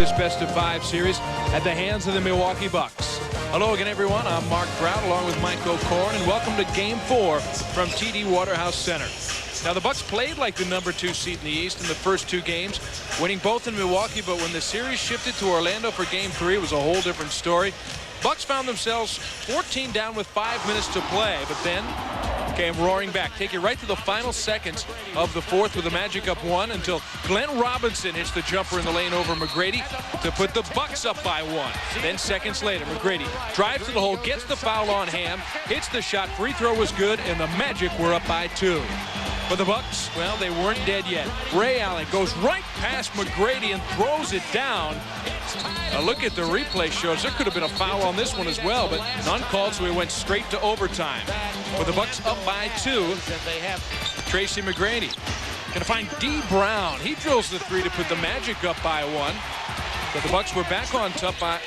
This best-of-5 series at the hands of the Milwaukee Bucks. Hello again, everyone. I'm Mark Brown along with Mike O'Corn, and welcome to Game 4 from TD Waterhouse Center. Now, the Bucks played like the #2 seed in the East in the first two games, winning both in Milwaukee, but when the series shifted to Orlando for Game 3, it was a whole different story. Bucks found themselves 14 down with 5 minutes to play, but then came roaring back. Take you right to the final seconds of the fourth with the Magic up 1 until Glenn Robinson hits the jumper in the lane over McGrady to put the Bucks up by 1. Then seconds later, McGrady drives to the hole, gets the foul on Ham, hits the shot, free throw was good, and the Magic were up by 2. But the Bucks, well, they weren't dead yet. Ray Allen goes right past McGrady and throws it down. A look at the replay shows there could have been a foul on this one as well, but none called, so we went straight to overtime. With the Bucks up by 2, they have Tracy McGrady. Gonna find D. Brown. He drills the 3 to put the Magic up by 1. But the Bucks were back on top by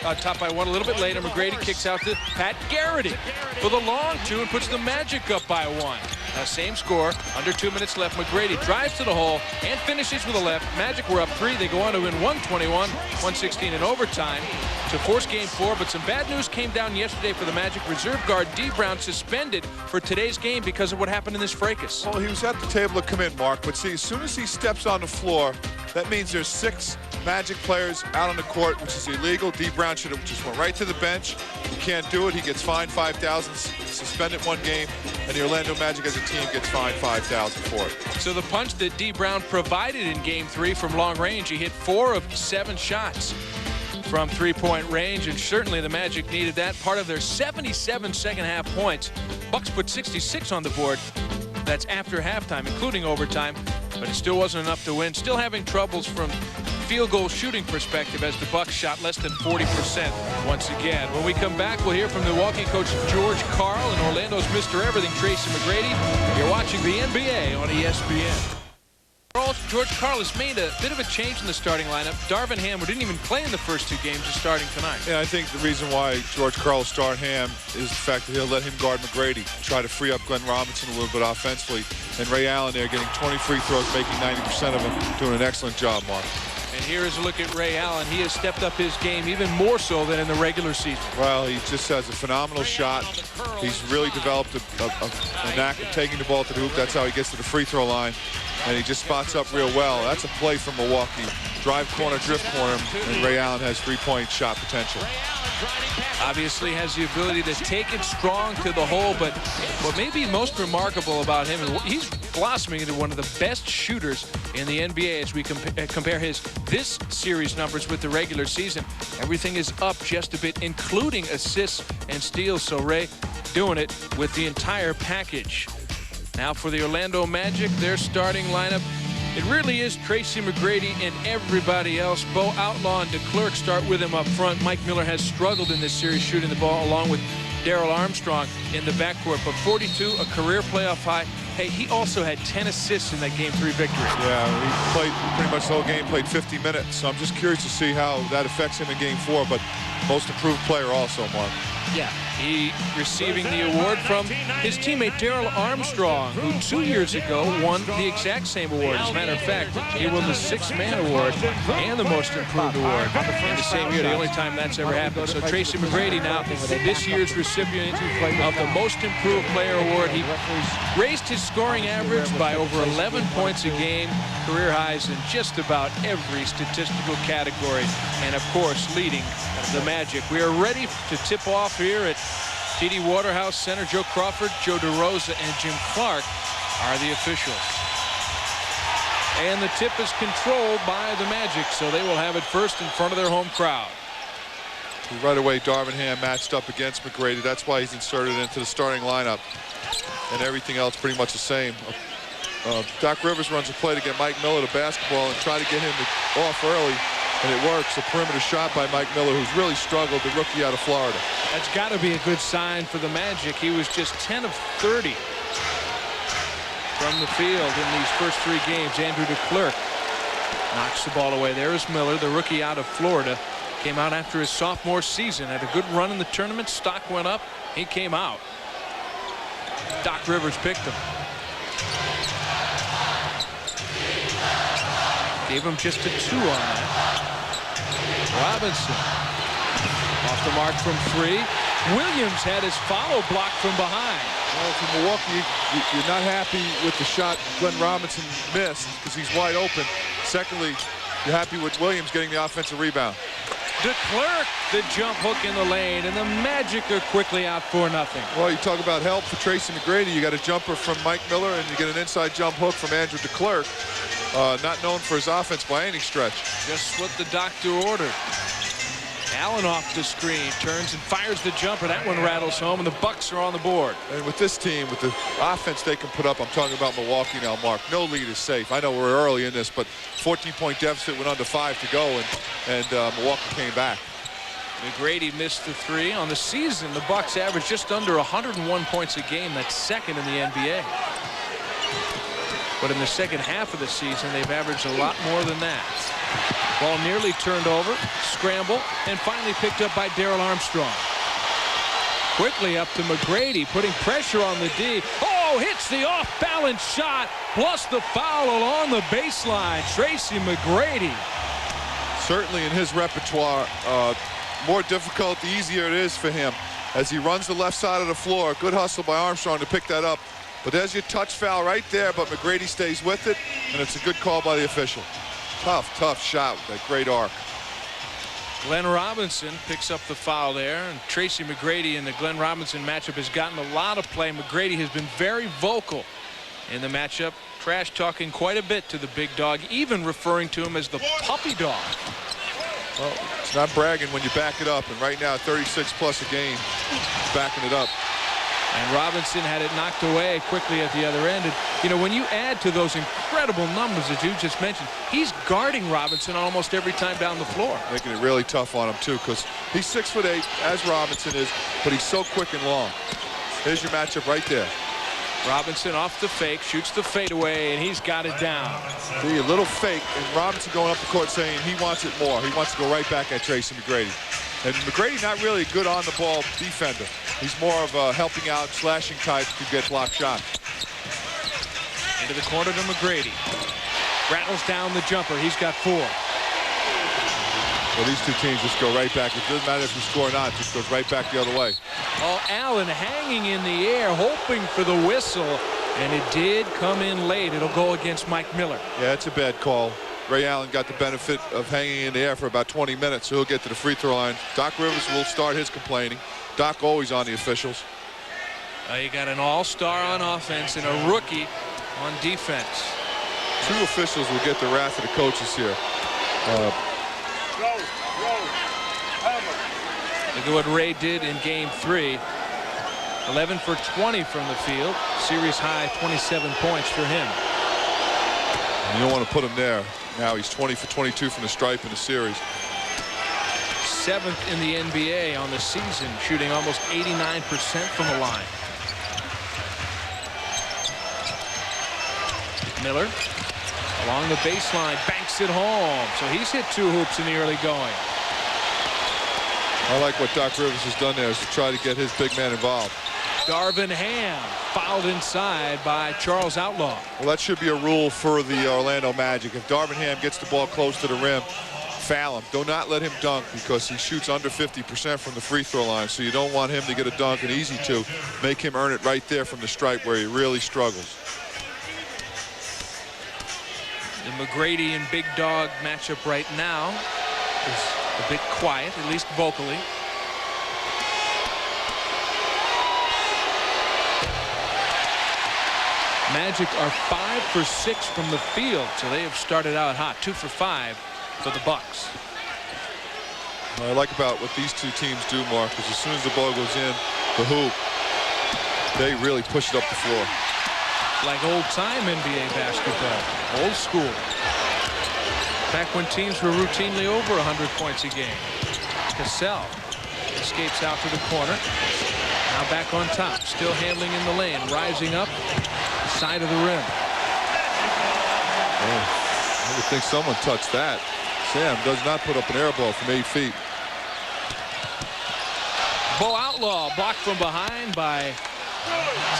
1 a little bit later. McGrady kicks out to Pat Garrity for the long 2 and puts the Magic up by 1. Same score, under 2 minutes left. McGrady drives to the hole and finishes with a left. Magic were up 3. They go on to win 121-116 in overtime to force Game 4. But some bad news came down yesterday for the Magic. Reserve guard D. Brown suspended for today's game because of what happened in this fracas. Well, he was at the table to come in, Mark. But see, as soon as he steps on the floor, that means there's 6 Magic players out on the court, which is illegal. D. Brown should have just went right to the bench. He can't do it. He gets fined $5,000, suspended 1 game, and the Orlando Magic as a team gets fined $5,000 for it. So the punch that D. Brown provided in Game 3 from long range, he hit 4 of 7 shots from three-point range, and certainly the Magic needed that. Part of their 77 second-half points. Bucks put 66 on the board. That's after halftime, including overtime, but it still wasn't enough to win. Still having troubles from field goal shooting perspective as the Bucks shot less than 40% once again. When we come back, we'll hear from Milwaukee coach George Karl and Orlando's Mr. Everything, Tracy McGrady. You're watching the NBA on ESPN. George Karl has made a bit of a change in the starting lineup. Darvin Ham, who didn't even play in the first 2 games, is starting tonight. Yeah, I think the reason why George Karl will start Ham is the fact that he'll let him guard McGrady, try to free up Glenn Robinson a little bit offensively. And Ray Allen there getting 20 free throws, making 90% of them, doing an excellent job, Mark. And here is a look at Ray Allen. He has stepped up his game even more so than in the regular season. Well, he just has a phenomenal shot. He's really developed a knack of taking the ball to the hoop. That's how he gets to the free throw line. And he just spots up real well. That's a play from Milwaukee. Drive corner, drift corner, and Ray Allen has 3-point shot potential. Obviously has the ability to take it strong to the hole, but what may be most remarkable about him is he's blossoming into one of the best shooters in the NBA as we compare this series numbers with the regular season. Everything is up just a bit, including assists and steals. So Ray doing it with the entire package. Now for the Orlando Magic, their starting lineup. It really is Tracy McGrady and everybody else. Bo Outlaw and DeClercq start with him up front. Mike Miller has struggled in this series shooting the ball along with Darrell Armstrong in the backcourt. But 42, a career playoff high. Hey, he also had 10 assists in that Game 3 victory. Yeah, he played pretty much the whole game, played 50 minutes. So I'm just curious to see how that affects him in Game 4. But most improved player also, Mark. Yeah, he receiving the award from his teammate Darrell Armstrong, who 2 years ago won the exact same award. As a matter of fact, he won the 6th Man award and the Most Improved award in the same year, the only time that's ever happened. So Tracy McGrady now this year's recipient of the Most Improved Player award. He raised his scoring average by over 11 points a game, career highs in just about every statistical category, and of course leading the Magic. We are ready to tip off here at TD Waterhouse Center. Joe Crawford, Joe DeRosa, and Jim Clark are the officials. And the tip is controlled by the Magic, so they will have it first in front of their home crowd. Right away, Darvin Ham matched up against McGrady. That's why he's inserted into the starting lineup. And everything else pretty much the same. Doc Rivers runs a play to get Mike Miller to basketball and try to get him off early. And it works. A perimeter shot by Mike Miller, who's really struggled, the rookie out of Florida. That's got to be a good sign for the Magic. He was just 10 of 30 from the field in these first 3 games. Andrew DeClercq knocks the ball away. There is Miller, the rookie out of Florida. Came out after his sophomore season. Had a good run in the tournament. Stock went up. He came out. Doc Rivers picked him. Gave him just a 2 on that. Robinson off the mark from 3. Williams had his follow blocked from behind. Well, for Milwaukee, you're not happy with the shot Glenn Robinson missed because he's wide open. Secondly, you're happy with Williams getting the offensive rebound. DeClercq, the jump hook in the lane, and the Magic are quickly out 4-0. Well, you talk about help for Tracy McGrady. You got a jumper from Mike Miller, and you get an inside jump hook from Andrew DeClercq. Not known for his offense by any stretch. Just what the doctor ordered. Allen off the screen, turns and fires the jumper. That one rattles home, and the Bucks are on the board. And with this team, with the offense they can put up, I'm talking about Milwaukee now, Mark. No lead is safe. I know we're early in this, but 14-point deficit went under 5 to go, and Milwaukee came back. McGrady missed the 3. On the season, the Bucks average just under 101 points a game. That's second in the NBA. But in the second half of the season, they've averaged a lot more than that. Ball nearly turned over, scramble, and finally picked up by Darrell Armstrong. Quickly up to McGrady, putting pressure on the D. Oh, hits the off-balance shot, plus the foul along the baseline. Tracy McGrady. Certainly in his repertoire, more difficult, the easier it is for him. As he runs the left side of the floor, good hustle by Armstrong to pick that up. But there's your touch foul right there, but McGrady stays with it, and it's a good call by the official. Tough shot with that great arc. Glenn Robinson picks up the foul there, and Tracy McGrady in the Glenn Robinson matchup has gotten a lot of play. McGrady has been very vocal in the matchup, trash talking quite a bit to the big dog, even referring to him as the puppy dog. Well, it's not bragging when you back it up, and right now 36 plus a game, backing it up. And Robinson had it knocked away quickly at the other end. And, you know, when you add to those incredible numbers that you just mentioned, he's guarding Robinson almost every time down the floor. Making it really tough on him, too, because he's 6'8", as Robinson is, but he's so quick and long. Here's your matchup right there. Robinson off the fake, shoots the fadeaway, and he's got it down. See, a little fake, and Robinson going up the court saying he wants it more. He wants to go right back at Tracy McGrady. And McGrady not really a good on-the-ball defender. He's more of a helping out, slashing type who gets blocked shots. Into the corner to McGrady. Rattles down the jumper. He's got 4. Well, these two teams just go right back. It doesn't matter if you score or not. It just goes right back the other way. Oh, Allen hanging in the air, hoping for the whistle. And it did come in late. It'll go against Mike Miller. Yeah, it's a bad call. Ray Allen got the benefit of hanging in the air for about 20 minutes, so he'll get to the free throw line. Doc Rivers will start his complaining. Doc always on the officials. You got an all-star on offense and a rookie on defense. 2 officials will get the wrath of the coaches here. Look at what Ray did in game 3. 11 for 20 from the field. Series high 27 points for him. You don't want to put him there. Now he's 20 for 22 from the stripe in the series. 7th in the NBA on the season, shooting almost 89% from the line. Miller along the baseline, banks it home. So he's hit 2 hoops in the early going. I like what Doc Rivers has done there is to try to get his big man involved. Darvin fouled inside by Charles Outlaw. Well, that should be a rule for the Orlando Magic. If Darvin gets the ball close to the rim, foul him. Do not let him dunk because he shoots under 50% from the free throw line. So you don't want him to get a dunk, and easy to make him earn it right there from the stripe where he really struggles. The McGrady and Big Dog matchup right now is a bit quiet, at least vocally. Magic are 5 for 6 from the field, so they have started out hot. 2 for 5 for the Bucks. What I like about what these two teams do, Mark, is as soon as the ball goes in the hoop, they really push it up the floor. Like old-time NBA basketball, old school. Back when teams were routinely over 100 points a game. Cassell escapes out to the corner. Now back on top, still handling in the lane, rising up the side of the rim. Oh, I would think someone touched that. Sam does not put up an air ball from 8 feet. Bo Outlaw blocked from behind by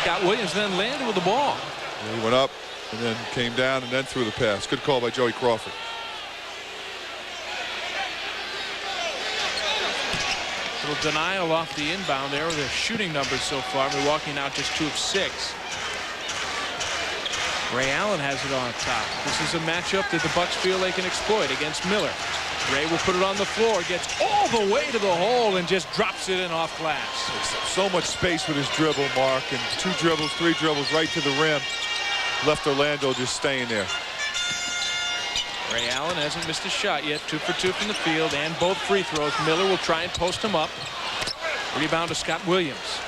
Scott Williams, then landed with the ball. Yeah, he went up and then came down and then threw the pass. Good call by Joey Crawford. Little denial off the inbound there with their shooting numbers so far. Milwaukee now just 2 of 6. Ray Allen has it on top. This is a matchup that the Bucks feel they can exploit against Miller. Ray will put it on the floor, gets all the way to the hole, and just drops it in off glass. So much space with his dribble, Mark, and 2 dribbles, 3 dribbles right to the rim. Left Orlando just staying there. Ray Allen hasn't missed a shot yet. 2 for 2 from the field and both free throws. Miller will try and post him up. Rebound to Scott Williams.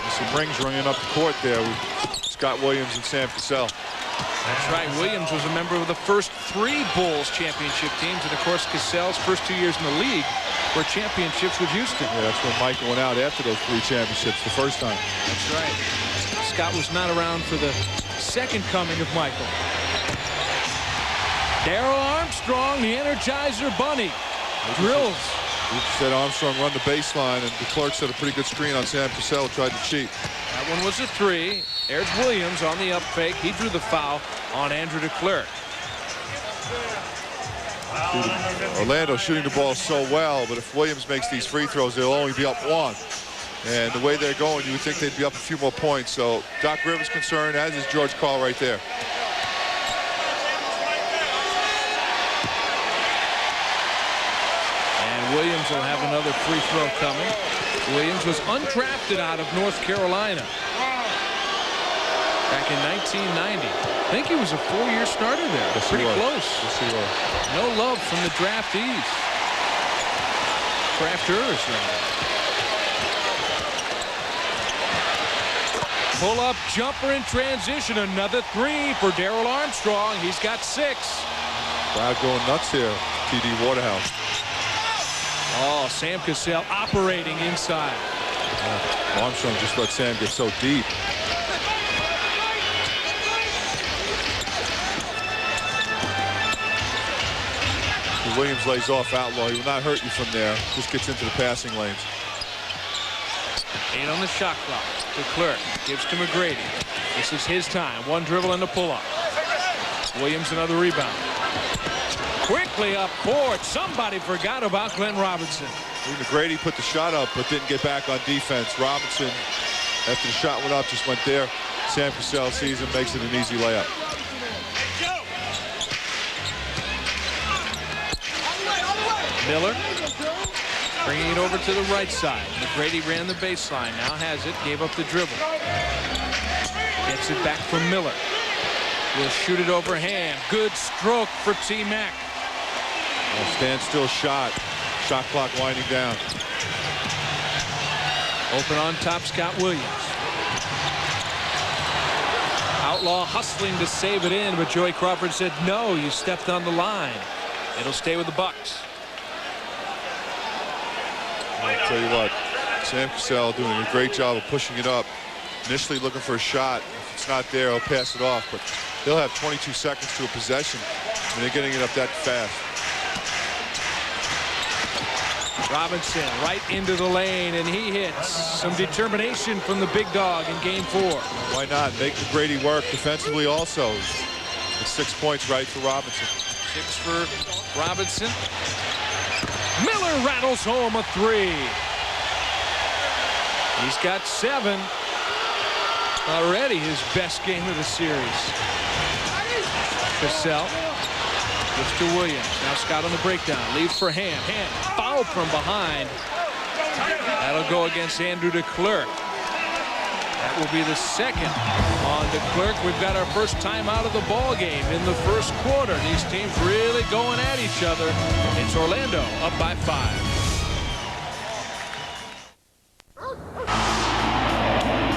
There's some rings running up the court there with Scott Williams and Sam Cassell. That's right. Williams was a member of the first 3 Bulls championship teams, and of course Cassell's first 2 years in the league were championships with Houston. Yeah, that's when Michael went out after those 3 championships the first time. That's right. Scott was not around for the second coming of Michael. Darrell Armstrong, the Energizer Bunny, drills. We said Armstrong run the baseline, and DeClercq set a pretty good screen on Sam Cassell, tried to cheat. That one was a 3. There's Williams on the up fake. He drew the foul on Andrew DeClercq. Orlando shooting the ball so well, but if Williams makes these free throws, they'll only be up 1. And the way they're going, you would think they'd be up a few more points. So Doc Rivers concerned, as is George Karl right there. And Williams will have another free throw coming. Williams was undrafted out of North Carolina back in 1990. I think he was a 4-year starter there. Yes, pretty close. Yes, he was. No love from the draftees. Drafters, rather. Pull up jumper in transition. Another 3 for Darrell Armstrong. He's got 6. Crowd going nuts here. TD Waterhouse. Oh, Sam Cassell operating inside. Armstrong just let Sam get so deep. Williams lays off Outlaw. He will not hurt you from there. Just gets into the passing lanes. 8 on the shot clock. DeClercq gives to McGrady. This is his time. 1 dribble and a pull-up. Williams another rebound. Quickly up court. Somebody forgot about Glenn Robinson. McGrady put the shot up but didn't get back on defense. Robinson, after the shot went up, just went there. Sam Cassell sees him, makes it an easy layup. Miller bringing it over to the right side. McGrady ran the baseline. Now has it. Gave up the dribble. Gets it back from Miller. Will shoot it overhand. Good stroke for T-Mac. Standstill shot. Shot clock winding down. Open on top, Scott Williams. Outlaw hustling to save it in, but Joey Crawford said, no, you stepped on the line. It'll stay with the Bucks. I'll tell you what, Sam Cassell doing a great job of pushing it up. Initially looking for a shot. If it's not there, he'll pass it off, but they'll have 22 seconds to a possession, and they're getting it up that fast. Robinson right into the lane, and he hits. Some determination from the big dog in game 4. Why not? Make McGrady work defensively also. It's 6 points right for Robinson. 6 for Robinson. Miller rattles home a 3. He's got 7. Already his best game of the series. Cassell gives to Williams. Now Scott on the breakdown. Leaves for Ham. Ham fouled from behind. That'll go against Andrew DeClercq. That will be the second on DeClercq. We've got our first time out of the ball game in the first quarter. These teams really going at each other. It's Orlando up by 5.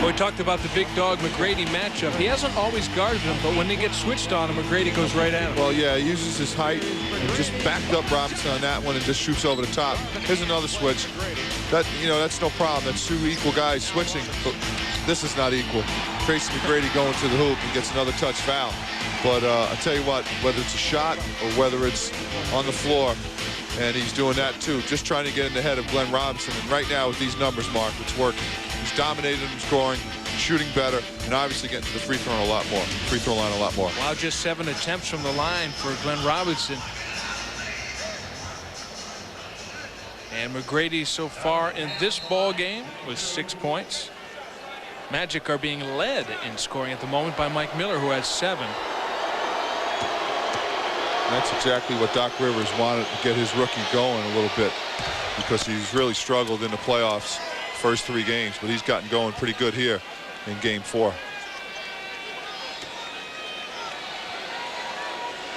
We talked about the big dog McGrady matchup. He hasn't always guarded him, but when he gets switched on him, McGrady goes right at him. Well, yeah, he uses his height and just backed up Robinson on that one and just shoots over the top. Here's another switch. That, you know, that's no problem. That's 2 equal guys switching, but this is not equal. Tracy McGrady going to the hoop and gets another touch foul. But I tell you what, whether it's a shot or whether it's on the floor, and he's doing that too, just trying to get in the head of Glenn Robinson. And right now with these numbers, Mark, it's working. He's dominated him scoring, shooting better, and obviously getting to the free throw line a lot more. Wow, just 7 attempts from the line for Glenn Robinson. And McGrady so far in this ball game with 6 points. Magic are being led in scoring at the moment by Mike Miller, who has 7. That's exactly what Doc Rivers wanted to get his rookie going a little bit, because he's really struggled in the playoffs first 3 games, but he's gotten going pretty good here in game 4.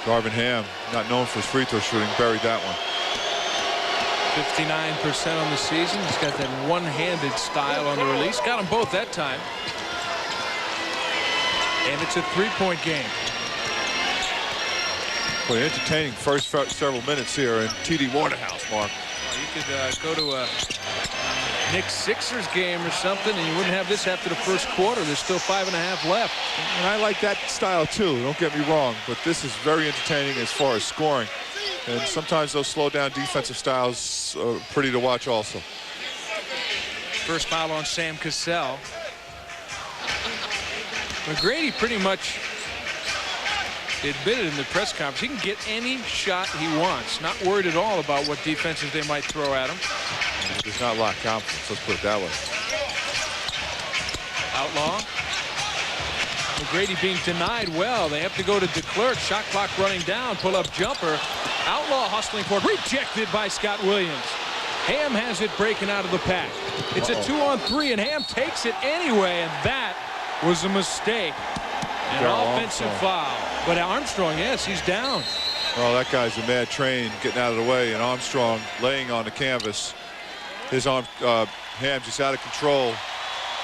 Darvin Ham, not known for his free throw shooting, buried that one. 59% on the season. He's got that one-handed style on the release. Got them both that time. And it's a 3-point game. Boy, entertaining first several minutes here in TD Waterhouse, Mark. Well, you could go to a Knicks Sixers game or something, and you wouldn't have this after the first quarter. There's still 5.5 left. And I like that style too, don't get me wrong, but this is very entertaining as far as scoring. And sometimes those slow down defensive styles are pretty to watch also. First foul on Sam Cassell. McGrady pretty much admitted in the press conference he can get any shot he wants. Not worried at all about what defenses they might throw at him. There's not a lot of confidence, let's put it that way. Outlaw. McGrady being denied well. They have to go to DeClercq. Shot clock running down. Pull-up jumper. Outlaw hustling for it. Rejected by Scott Williams. Ham has it breaking out of the pack. It's a 2-on-3, and Ham takes it anyway, and that was a mistake. An offensive foul. But Armstrong, yes, he's down. Well, that guy's a mad train getting out of the way, and Armstrong laying on the canvas. His arm, Ham's just out of control.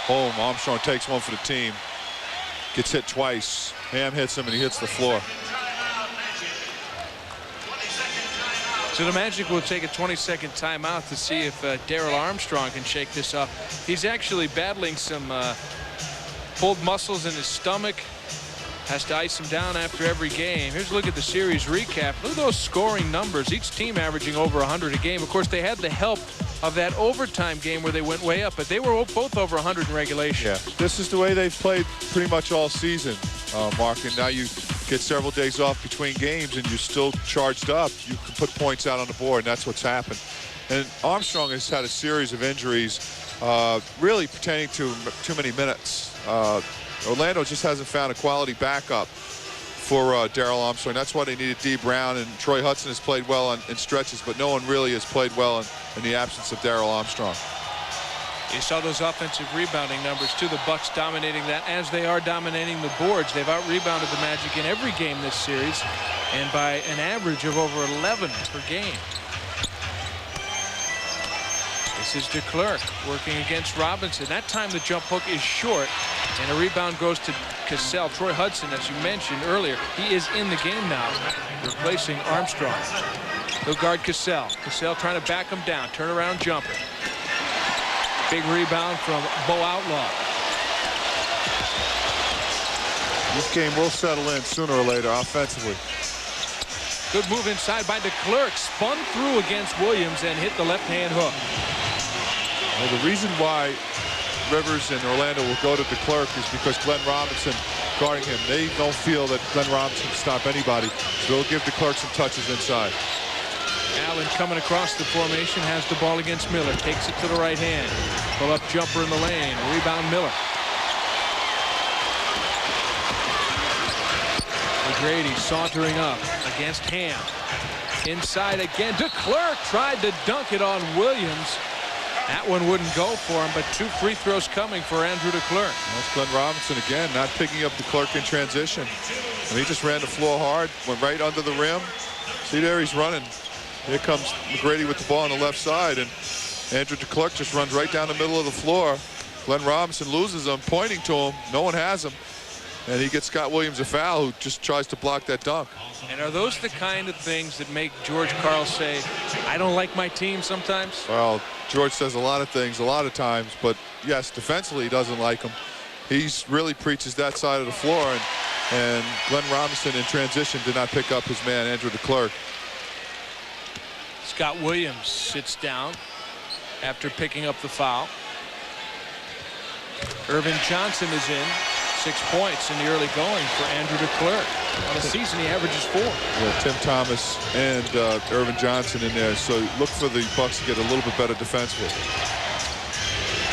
Home. Armstrong takes one for the team. Gets hit twice. Ham hits him, and he hits the floor. So the Magic will take a 20-second timeout to see if Darrell Armstrong can shake this up. He's actually battling some pulled muscles in his stomach. Has to ice him down after every game. Here's a look at the series recap. Look at those scoring numbers. Each team averaging over 100 a game. Of course, they had the help of that overtime game where they went way up, but they were both over 100 in regulation. Yeah, this is the way they've played pretty much all season, Mark, and now you get several days off between games and you're still charged up. You can put points out on the board, and that's what's happened. And Armstrong has had a series of injuries really pertaining to too many minutes. Orlando just hasn't found a quality backup for Darrell Armstrong. That's why they needed D. Brown, and Troy Hudson has played well in stretches, but no one really has played well in the absence of Darrell Armstrong. You saw those offensive rebounding numbers too. The Bucks dominating that as they are dominating the boards. They've out-rebounded the Magic in every game this series, and by an average of over 11 per game. This is DeClercq working against Robinson. That time the jump hook is short, and a rebound goes to Cassell. Troy Hudson, as you mentioned earlier, he is in the game now, replacing Armstrong. He'll guard Cassell. Cassell trying to back him down. Turnaround jumper. Big rebound from Bo Outlaw. This game will settle in sooner or later offensively. Good move inside by DeClercq. Spun through against Williams and hit the left-hand hook. Well, the reason why Rivers and Orlando will go to DeClercq is because Glenn Robinson guarding him. They don't feel that Glenn Robinson can stop anybody, so they'll give DeClercq some touches inside. Allen coming across the formation, has the ball against Miller, takes it to the right hand. Pull-up jumper in the lane. Rebound Miller. McGrady sauntering up against Ham. Inside again. DeClercq tried to dunk it on Williams. That one wouldn't go for him, but 2 free throws coming for Andrew DeClercq. That's Glenn Robinson again, not picking up DeClercq in transition. And he just ran the floor hard, went right under the rim. See there, he's running. Here comes McGrady with the ball on the left side, and Andrew DeClercq just runs right down the middle of the floor. Glenn Robinson loses him, pointing to him. No one has him. And he gets Scott Williams a foul, who just tries to block that dunk. And are those the kind of things that make George Karl say, I don't like my team sometimes? Well, George says a lot of things a lot of times, but yes, defensively he doesn't like them. He really preaches that side of the floor, and Glenn Robinson in transition did not pick up his man, Andrew DeClercq. Scott Williams sits down after picking up the foul. Irvin Johnson is in. 6 points in the early going for Andrew DeClercq. On the season, he averages 4. Yeah, Tim Thomas and Irvin Johnson in there. So look for the Bucks to get a little bit better defensively.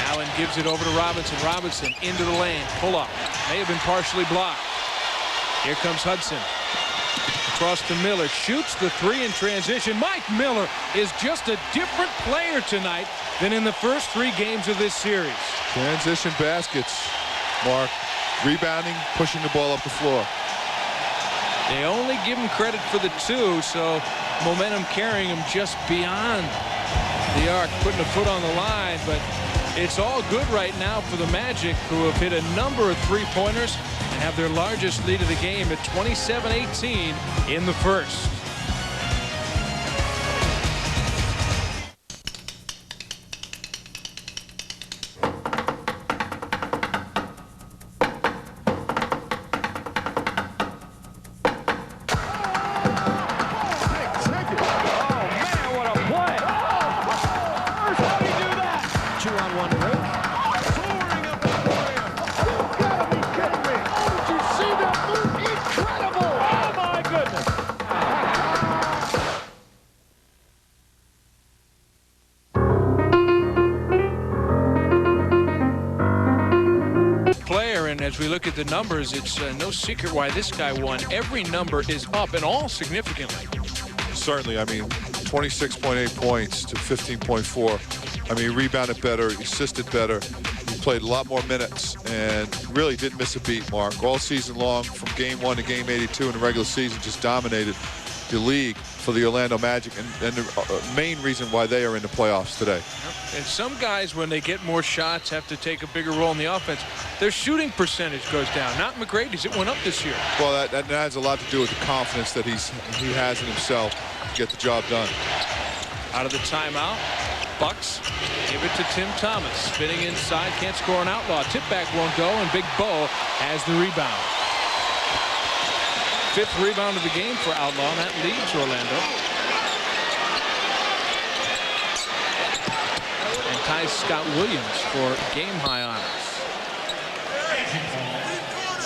Allen gives it over to Robinson. Robinson into the lane. Pull up. May have been partially blocked. Here comes Hudson. Across to Miller. Shoots the 3 in transition. Mike Miller is just a different player tonight than in the first 3 games of this series. Transition baskets, Mark. Rebounding, pushing the ball up the floor. They only give him credit for the 2, so momentum carrying him just beyond the arc, putting a foot on the line. But it's all good right now for the Magic, who have hit a number of 3-pointers and have their largest lead of the game at 27-18 in the first. As we look at the numbers, it's no secret why this guy won. Every number is up, and all significantly. Certainly. I mean, 26.8 points to 15.4. I mean, he rebounded better, he assisted better. He played a lot more minutes and really didn't miss a beat, Mark. All season long, from game 1 to game 82 in the regular season, just dominated the league for the Orlando Magic, and the main reason why they are in the playoffs today. And some guys, when they get more shots, have to take a bigger role in the offense. Their shooting percentage goes down. Not McGrady's. It went up this year. Well, that has a lot to do with the confidence that he has in himself to get the job done. Out of the timeout, Bucks give it to Tim Thomas. Spinning inside, can't score an Outlaw. Tip back won't go, and Big Bo has the rebound. 5th rebound of the game for Outlaw, and that leads Orlando. And ties Scott Williams for game-high honors.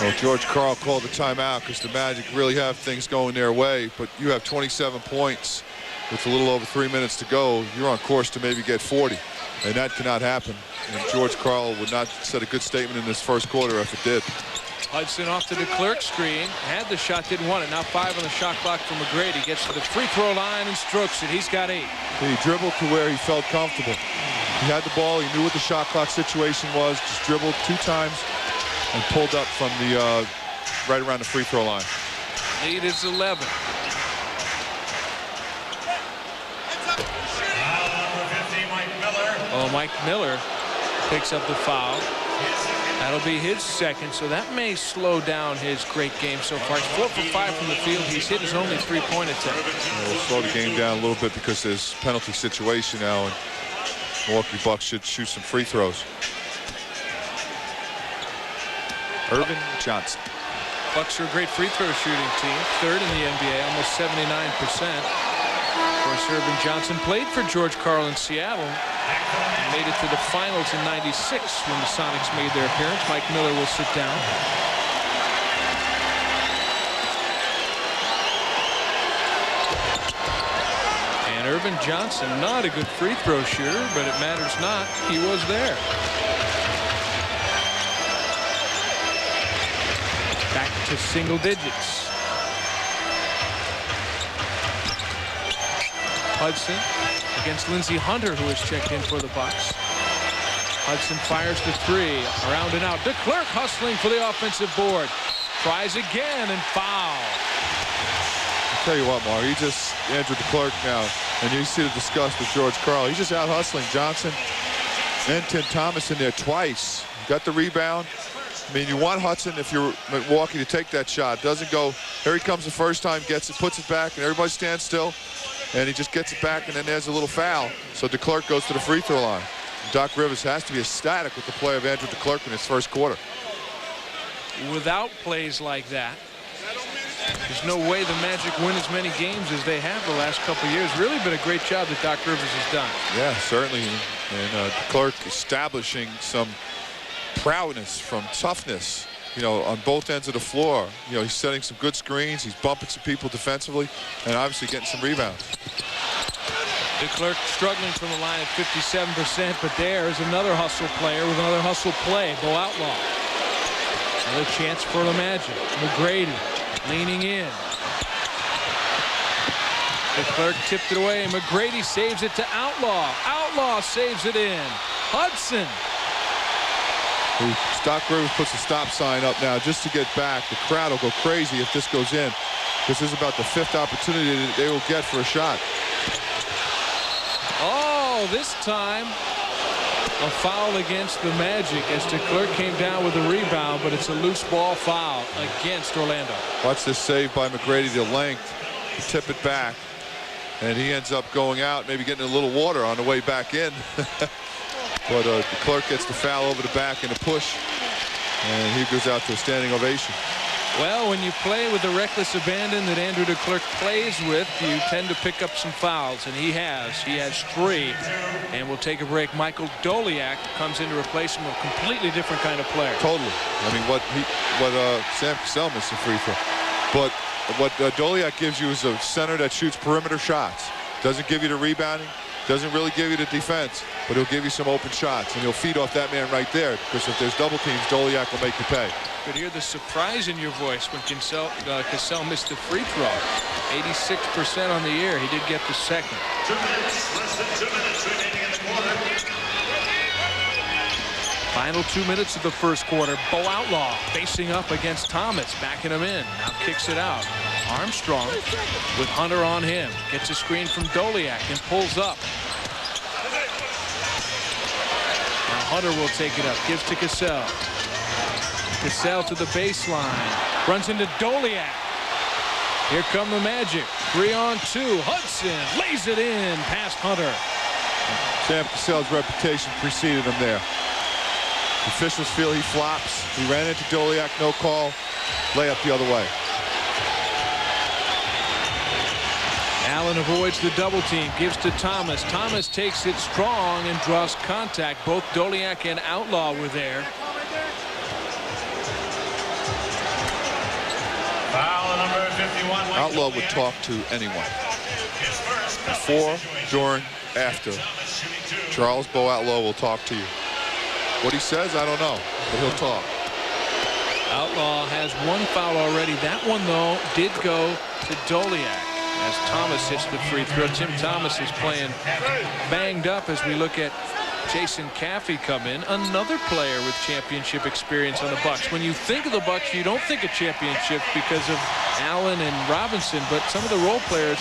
Well, George Karl called the timeout because the Magic really have things going their way, but you have 27 points with a little over 3 minutes to go. You're on course to maybe get 40, and that cannot happen. And George Karl would not set a good statement in this first quarter if it did. Hudson off to DeClercq screen. Had the shot, didn't want it. Now 5 on the shot clock for McGrady. Gets to the free throw line and strokes it. He's got 8. He dribbled to where he felt comfortable. He had the ball. He knew what the shot clock situation was. Just dribbled 2 times and pulled up from the right around the free throw line. Lead is 11. Oh, Mike Miller picks up the foul. That'll be his 2nd, so that may slow down his great game so far. He's 4 for 5 from the field. He's hit his only 3-point attempt. We'll slow the game down a little bit because there's penalty situation now, and Milwaukee Bucks should shoot some free throws. Irvin Johnson. Bucks are a great free throw shooting team. 3rd in the NBA, almost 79%. Of course, Irvin Johnson played for George Karl in Seattle. Made it to the finals in '96 when the Sonics made their appearance. Mike Miller will sit down. And Irvin Johnson, not a good free throw shooter, but it matters not. He was there. Back to single digits. Hudson against Lindsey Hunter, who has checked in for the Bucks. Hudson fires the 3. Around and out. DeClercq hustling for the offensive board. Tries again and foul. I'll tell you what, Mark. Andrew DeClercq now, and you see the disgust with George Karl. He's just out hustling Johnson and Tim Thomas in there twice. Got the rebound. I mean, you want Hudson, if you're Milwaukee, to take that shot. Doesn't go. Here he comes the first time, gets it, puts it back, and everybody stands still. And he just gets it back, and then there's a little foul. So DeClercq goes to the free throw line. Doc Rivers has to be ecstatic with the play of Andrew DeClercq in his first quarter. Without plays like that, there's no way the Magic win as many games as they have the last couple of years. Really been a great job that Doc Rivers has done. Yeah, certainly. And DeClercq establishing some prowess from toughness on both ends of the floor. He's setting some good screens. He's bumping some people defensively, and obviously getting some rebounds. DeClercq struggling from the line at 57%, but there is another hustle player with another hustle play. Bo Outlaw. Another chance for the Magic. McGrady leaning in. DeClercq tipped it away. McGrady saves it to Outlaw. Outlaw saves it in. Hudson. Doc Rivers puts a stop sign up now just to get back. The crowd will go crazy if this goes in. This is about the 5th opportunity that they will get for a shot. Oh, this time a foul against the Magic as DeClercq came down with a rebound, but it's a loose ball foul against Orlando. Watch this save by McGrady to length to tip it back, and he ends up going out, maybe getting a little water on the way back in. But DeClercq gets the foul over the back and a push, and he goes out to a standing ovation. Well, when you play with the reckless abandon that Andrew DeClercq plays with, you tend to pick up some fouls, and he has. He has 3, and we'll take a break. Michael Doliak comes in to replace him, a completely different kind of player. Totally. I mean, what Sam Cassell missed a free throw, but what Doliak gives you is a center that shoots perimeter shots. Doesn't give you the rebounding, doesn't really give you the defense, but he'll give you some open shots, and he'll feed off that man right there, because if there's double teams, Doliak will make you pay. Could hear the surprise in your voice when Cassell missed the free throw. 86% on the year. He did get the second. 2 minutes, less than 2 minutes remaining in the quarter. Final 2 minutes of the first quarter. Bo Outlaw facing up against Thomas, backing him in. Now kicks it out. Armstrong with Hunter on him. Gets a screen from Doliak and pulls up. Now Hunter will take it up. Gives to Cassell. Cassell to the baseline. Runs into Doliak. Here come the Magic. 3-on-2. Hudson lays it in past Hunter. Sam Cassell's reputation preceded him there. The officials feel he flops. He ran into Doliak, no call. Layup the other way. Allen avoids the double team, gives to Thomas. Thomas takes it strong and draws contact. Both Doliak and Outlaw were there. Foul number 51. Outlaw would talk to anyone. Before, during, after. Charles Bo Outlaw will talk to you. What he says, I don't know, but he'll talk. Outlaw has 1 foul already. That one, though, did go to Doliak as Thomas hits the free throw. Tim Thomas is playing banged up as we look at Jason Caffey come in, another player with championship experience on the Bucks. When you think of the Bucks, you don't think of championship because of Allen and Robinson, but some of the role players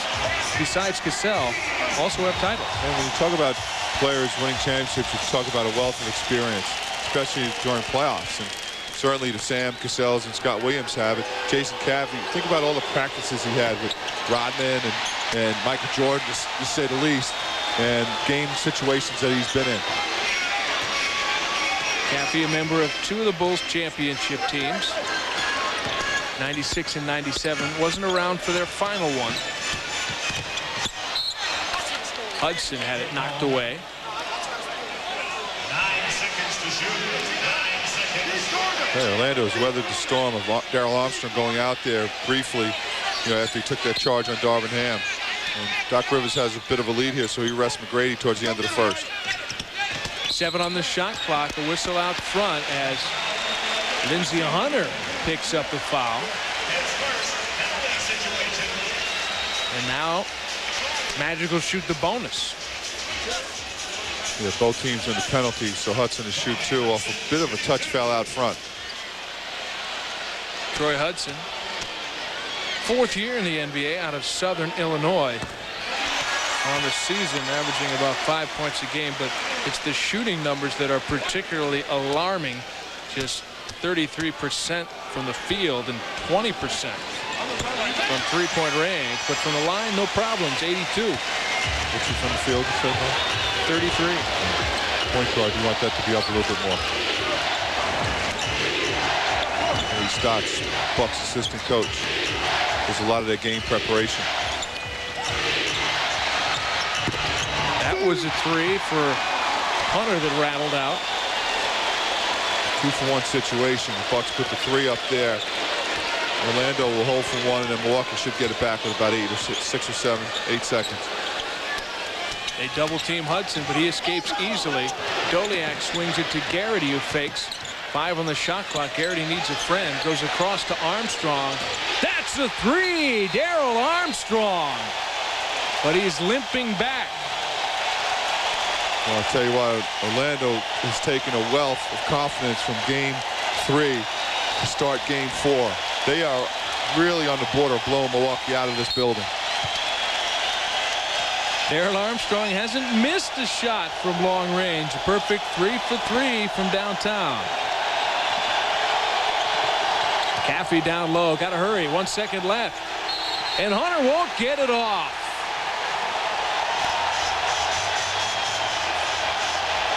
besides Cassell also have titles. And when you talk about players winning championships, you talk about a wealth of experience, especially during playoffs. And certainly the Sam Cassells and Scott Williams have it. Jason Caffey, think about all the practices he had with Rodman and Michael Jordan, to say the least, and game situations that he's been in. Caffey, a member of 2 of the Bulls championship teams, 96 and 97, wasn't around for their final one. Hudson had it knocked away. 9 seconds to shoot. 9 seconds. Hey, Orlando's weathered the storm of Darrell Armstrong going out there briefly, after he took that charge on Darvin Ham. And Doc Rivers has a bit of a lead here, so he rests McGrady towards the end of the first. 7 on the shot clock. A whistle out front as Lindsey Hunter picks up the foul. And now Magic will shoot the bonus. Yeah, both teams in the penalties, so Hudson to shoot 2 off a bit of a touch foul out front. Troy Hudson, 4th year in the NBA out of Southern Illinois. On the season, averaging about 5 points a game, but it's the shooting numbers that are particularly alarming. Just 33% from the field and 20% from 3-point range, but from the line, no problems. 82. What's he from the field? 33. Point guard, you want that to be up a little bit more. And he starts, Bucks assistant coach. There's a lot of their game preparation. That was a 3 for Hunter that rattled out. 2-for-1 situation. The Bucks put the 3 up there. Orlando will hold for 1, and then Milwaukee should get it back with about 6 or 7, 8 seconds. They double team Hudson, but he escapes easily. DeClercq swings it to Garrity, who fakes. 5 on the shot clock. Garrity needs a friend. Goes across to Armstrong. That's the 3. Darrell Armstrong. But he's limping back. Well, I'll tell you what, Orlando has taken a wealth of confidence from Game 3 to start Game 4. They are really on the border of blowing Milwaukee out of this building. Darrell Armstrong hasn't missed a shot from long range. A perfect 3 for 3 from downtown. Caffey down low. Got to hurry. 1 second left. And Hunter won't get it off.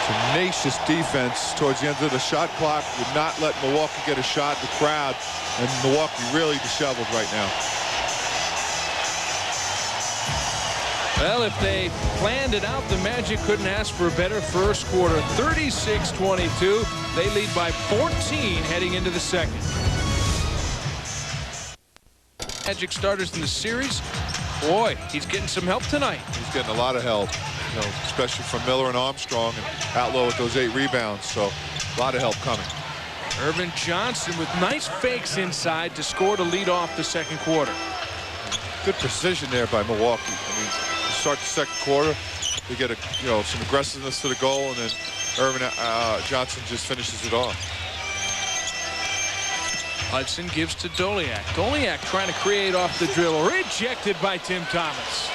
Tenacious defense towards the end of the shot clock. Would not let Milwaukee get a shot. The crowd and Milwaukee really disheveled right now. Well, if they planned it out, the Magic couldn't ask for a better first quarter. 36-22. They lead by 14 heading into the second. Magic starters in the series. Boy, he's getting some help tonight. He's getting a lot of help, you know, especially from Miller and Armstrong, and Outlaw with those 8 rebounds. So a lot of help coming. Irvin Johnson with nice fakes inside to score to lead off the second quarter. Good precision there by Milwaukee. I mean, to start the second quarter, they get some aggressiveness to the goal, and then Irvin Johnson just finishes it off. Hudson gives to DeClercq. DeClercq trying to create off the dribble. Rejected by Tim Thomas.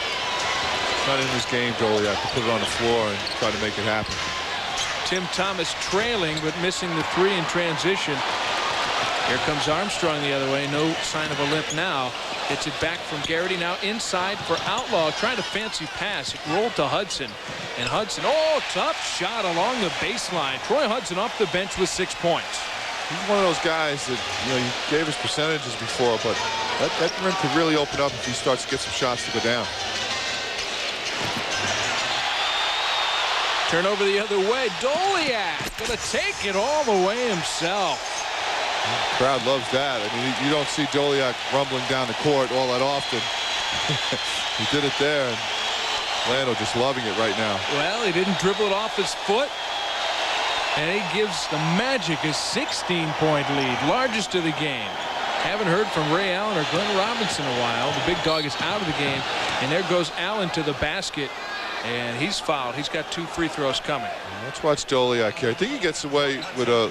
It's not in his game, DeClercq, to put it on the floor and try to make it happen. Tim Thomas trailing but missing the 3 in transition. Here comes Armstrong the other way. No sign of a limp now. Gets it back from Garrity. Now inside for Outlaw. Trying to fancy pass. It rolled to Hudson. And Hudson, tough shot along the baseline. Troy Hudson off the bench with 6 points. He's one of those guys that, he gave us percentages before, but that rim could really open up if he starts to get some shots to go down. Turnover the other way. DeClercq gonna take it all the way himself. The crowd loves that. I mean, you don't see DeClercq rumbling down the court all that often. He did it there, and Orlando just loving it right now. Well, he didn't dribble it off his foot. And he gives the Magic a 16-point lead, largest of the game. Haven't heard from Ray Allen or Glenn Robinson in a while. The big dog is out of the game. And there goes Allen to the basket. And he's fouled. He's got 2 free throws coming. Let's watch DeClercq here. I think he gets away with a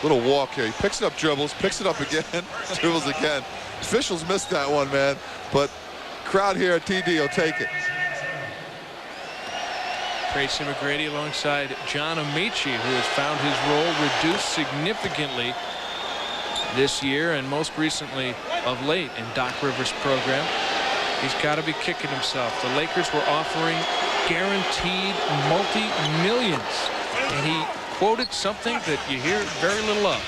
little walk here. He picks it up, dribbles, picks it up again, dribbles again. Officials missed that one, man. But crowd here at TD will take it. Tracy McGrady alongside John Amici, who has found his role reduced significantly this year and most recently of late in Doc Rivers' program. He's got to be kicking himself. The Lakers were offering guaranteed multi-millions, and he quoted something that you hear very little of: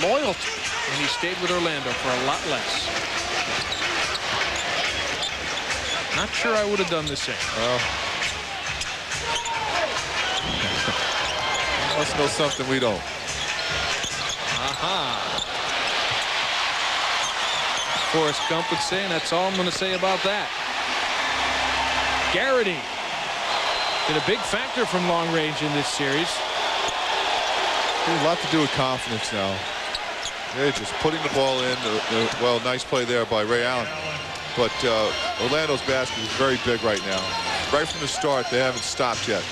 loyalty. And he stayed with Orlando for a lot less. Not sure I would have done the same. Must know something we don't. Forrest Gump would say, and that's all I'm going to say about that. Garrity been a big factor from long range in this series. A lot to do with confidence now. They're just putting the ball in. Well, nice play there by Ray Allen. But Orlando's basket is very big right now. Right from the start, they haven't stopped yet.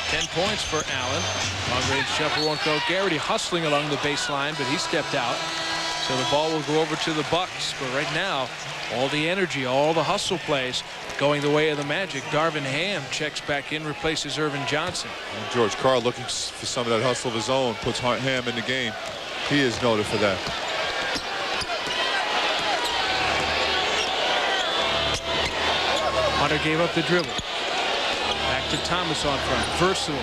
10 points for Allen. Long-range jumper won't go. Garrity hustling along the baseline, but he stepped out. So the ball will go over to the Bucks. But right now, all the energy, all the hustle plays going the way of the Magic. Darvin Ham checks back in, replaces Irvin Johnson. And George Karl looking for some of that hustle of his own, puts Ham in the game. He is noted for that. Hunter gave up the dribble. Back to Thomas on front. Versatile.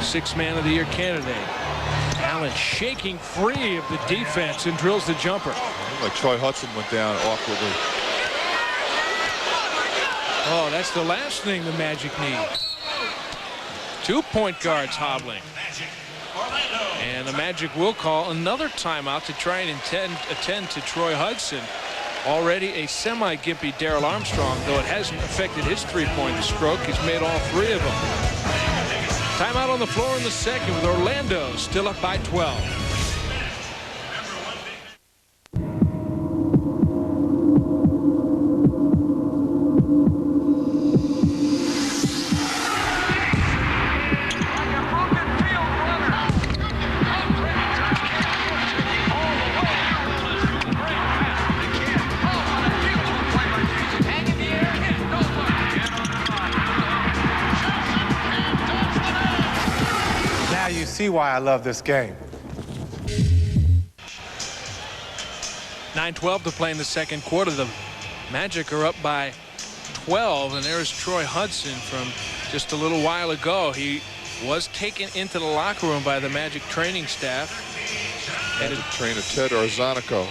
6th Man of the Year candidate. Allen shaking free of the defense and drills the jumper. Like Troy Hudson went down awkwardly. Oh, that's the last thing the Magic need. 2 point guards hobbling. And the Magic will call another timeout to try and attend to Troy Hudson. Already a semi-gimpy Darrell Armstrong, though it hasn't affected his three-point stroke. He's made all three of them. Timeout on the floor in the second with Orlando still up by 12. See why I love this game. 9:12 to play in the second quarter. The Magic are up by 12, and there's Troy Hudson from just a little while ago. He was taken into the locker room by the Magic training staff. Magic trainer Ted Arzonico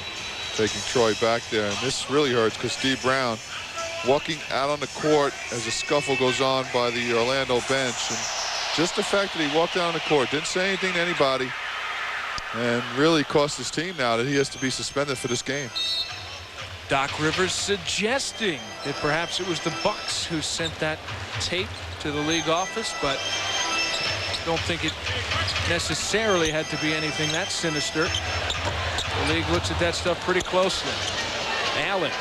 taking Troy back there, and this really hurts because Steve Brown walking out on the court as a scuffle goes on by the Orlando bench. And just the fact that he walked down the court, didn't say anything to anybody, and really cost his team now that he has to be suspended for this game. Doc Rivers suggesting that perhaps it was the Bucks who sent that tape to the league office, but don't think it necessarily had to be anything that sinister. The league looks at that stuff pretty closely. Allen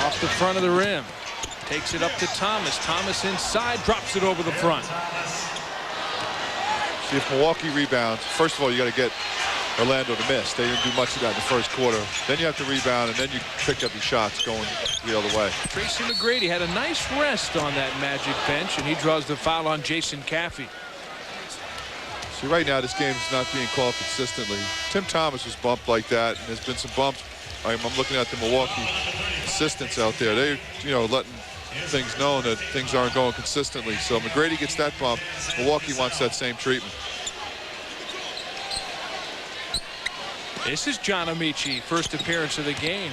off the front of the rim, takes it up to Thomas. Thomas inside, drops it over the front. See if Milwaukee rebounds. First of all, you got to get Orlando to miss. They didn't do much of that in the first quarter. Then you have to rebound, and then you pick up your shots going the other way. Tracy McGrady had a nice rest on that Magic bench, and he draws the foul on Jason Caffey. See, right now, this game's not being called consistently. Tim Thomas was bumped like that, and there's been some bumps. I'm looking at the Milwaukee assistants out there. They're, letting things known that things aren't going consistently. So McGrady gets that bump. Milwaukee wants that same treatment. This is John Amici, first appearance of the game.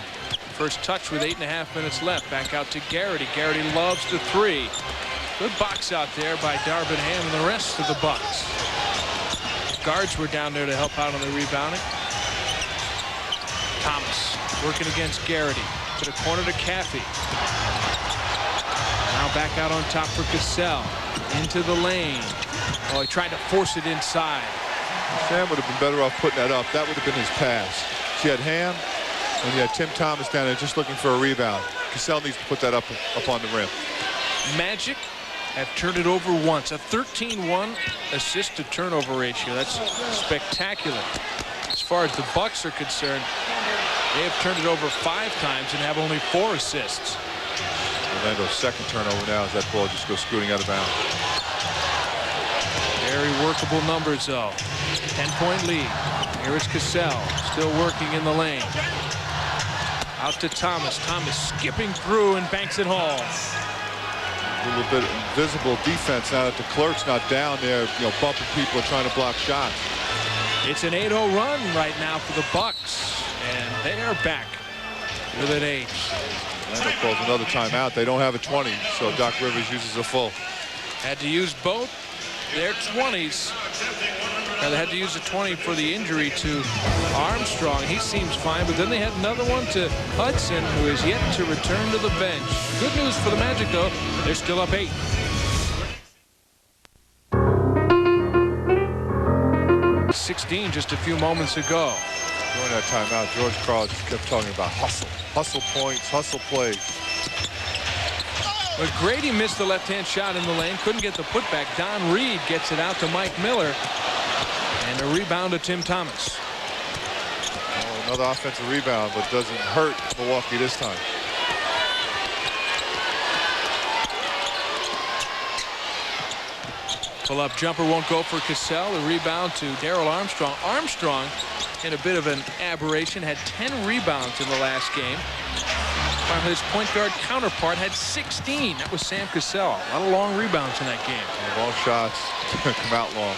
First touch with 8.5 minutes left. Back out to Garrity. Garrity loves the three. Good box out there by Darvin and the rest of the Bucks. Guards were down there to help out on the rebounding. Thomas working against Garrity. To the corner to Caffey. Now back out on top for Cassell. Into the lane. Oh, he tried to force it inside. Sam would have been better off putting that up. That would have been his pass. She had Ham, and you had Tim Thomas down there just looking for a rebound. Cassell needs to put that up on the rim. Magic have turned it over once. A 13-1 assist to turnover ratio. That's spectacular. As far as the Bucks are concerned, they have turned it over 5 times and have only 4 assists. Orlando's second turnover now as that ball just goes scooting out of bounds. Very workable numbers, though. 10-point lead. Here is Cassell, still working in the lane. Out to Thomas. Thomas skipping through and banks it home. A little bit invisible defense now that DeClercq's not down there, bumping people and trying to block shots. It's an 8-0 run right now for the Bucks, and they are back with an 8. Orlando calls another timeout. They don't have a 20, so Doc Rivers uses a full. Had to use both their 20s. Now they had to use a 20 for the injury to Armstrong. He seems fine, but then they had another one to Hudson, who is yet to return to the bench. Good news for the Magic, though. They're still up 8. .16 just a few moments ago. During that timeout, George Karl just kept talking about hustle. Hustle points, hustle plays. McGrady missed the left-hand shot in the lane. Couldn't get the putback. Don Reed gets it out to Mike Miller. And a rebound to Tim Thomas. Oh, another offensive rebound, but doesn't hurt Milwaukee this time. Pull-up jumper won't go for Cassell. The rebound to Darrell Armstrong. Armstrong, in a bit of an aberration, had 10 rebounds in the last game. While his point guard counterpart had 16. That was Sam Cassell. A lot of long rebounds in that game. Long shots come out long.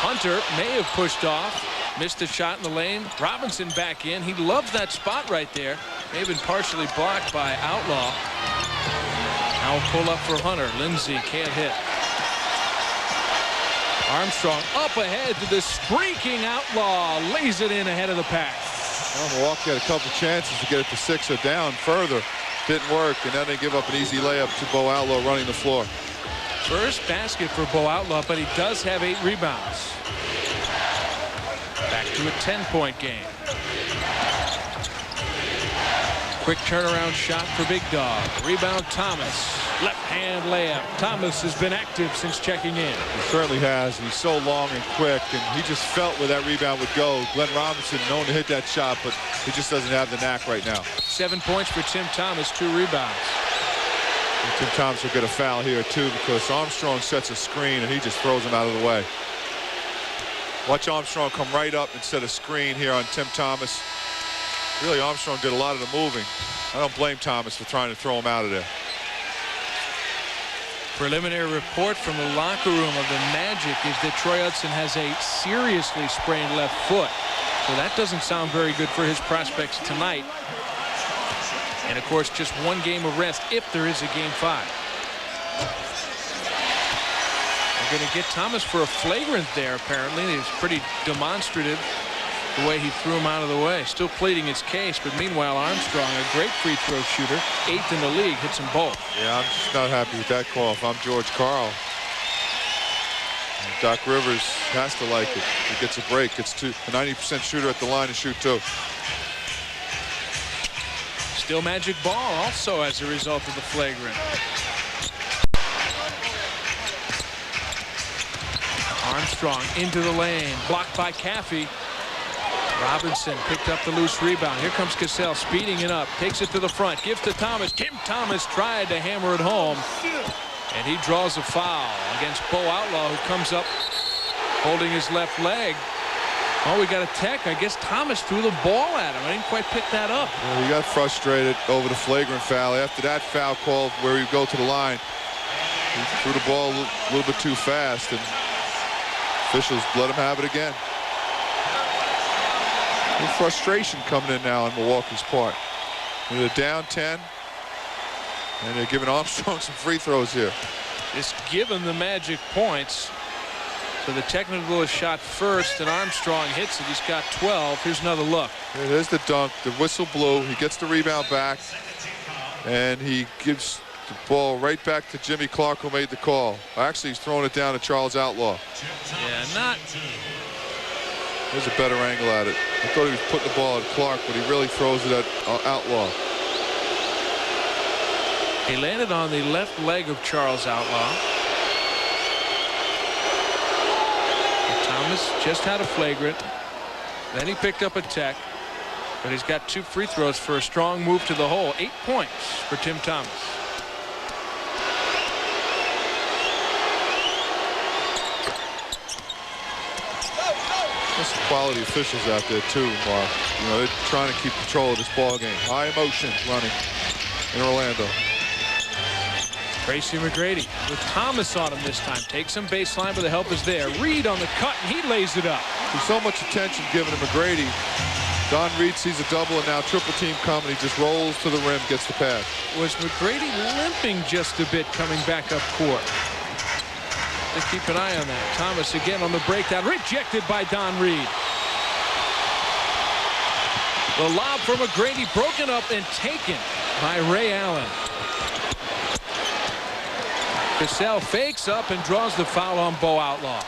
Hunter may have pushed off. Missed a shot in the lane. Robinson back in. He loved that spot right there. May have been partially blocked by Outlaw. Now pull up for Hunter. Lindsay can't hit. Armstrong up ahead to the streaking Outlaw. Lays it in ahead of the pack. Well, Milwaukee had a couple chances to get it to 6 or down further. Didn't work, and then they give up an easy layup to Bo Outlaw running the floor. First basket for Bo Outlaw, but he does have 8 rebounds. Back to a 10-point game. Quick turnaround shot for Big Dog. Rebound Thomas. Left hand layup. Thomas has been active since checking in. He certainly has. He's so long and quick, and he just felt where that rebound would go. Glenn Robinson known to hit that shot, but he just doesn't have the knack right now. 7 points for Tim Thomas, 2 rebounds. And Tim Thomas will get a foul here too, because Armstrong sets a screen and he just throws him out of the way. Watch Armstrong come right up and set a screen here on Tim Thomas. Really, Armstrong did a lot of the moving. I don't blame Thomas for trying to throw him out of there. Preliminary report from the locker room of the Magic is that Troy Hudson has a seriously sprained left foot. So that doesn't sound very good for his prospects tonight. And of course, just 1 game of rest if there is a game 5. They're going to get Thomas for a flagrant there, apparently. He was pretty demonstrative the way he threw him out of the way. Still pleading his case, but meanwhile, Armstrong, a great free throw shooter, 8th in the league, hits them both. Yeah, I'm just not happy with that call. If I'm George Karl, Doc Rivers has to like it. He gets a break. Gets a 90% shooter at the line to shoot 2. Still Magic ball also as a result of the flagrant. Armstrong into the lane, blocked by Caffey. Robinson picked up the loose rebound. Here comes Cassell speeding it up, takes it to the front, gives to Thomas. Tim Thomas tried to hammer it home, and he draws a foul against Bo Outlaw, who comes up holding his left leg. Oh, we got a tech. I guess Thomas threw the ball at him. I didn't quite pick that up. Well, he got frustrated over the flagrant foul. After that foul call where he go to the line, he threw the ball a little bit too fast, and officials let him have it again. A little frustration coming in now on Milwaukee's part. They're down 10, and they're giving Armstrong some free throws here. Just giving the Magic points. So the technical is shot first, and Armstrong hits it. He's got 12. Here's another look. Here's the dunk. The whistle blew. He gets the rebound back, and he gives the ball right back to Jimmy Clark, who made the call. Actually, he's throwing it down to Charles Outlaw. Yeah, not. There's a better angle at it. I thought he was putting the ball at Clark, but he really throws it at Outlaw. He landed on the left leg of Charles Outlaw. And Thomas just had a flagrant. Then he picked up a tech. But he's got 2 free throws for a strong move to the hole. 8 points for Tim Thomas. There's some quality officials out there too, Mark. You know, they're trying to keep control of this ball game. High emotion running in Orlando. Tracy McGrady with Thomas on him this time. Takes him baseline, but the help is there. Reed on the cut, and he lays it up. There's so much attention given to McGrady. Don Reed sees a double, and now triple team coming. He just rolls to the rim, gets the pass. Was McGrady limping just a bit coming back up court? To keep an eye on that. Thomas again on the breakdown, rejected by Don Reed. The lob for McGrady broken up and taken by Ray Allen. Cassell fakes up and draws the foul on Bo Outlaw.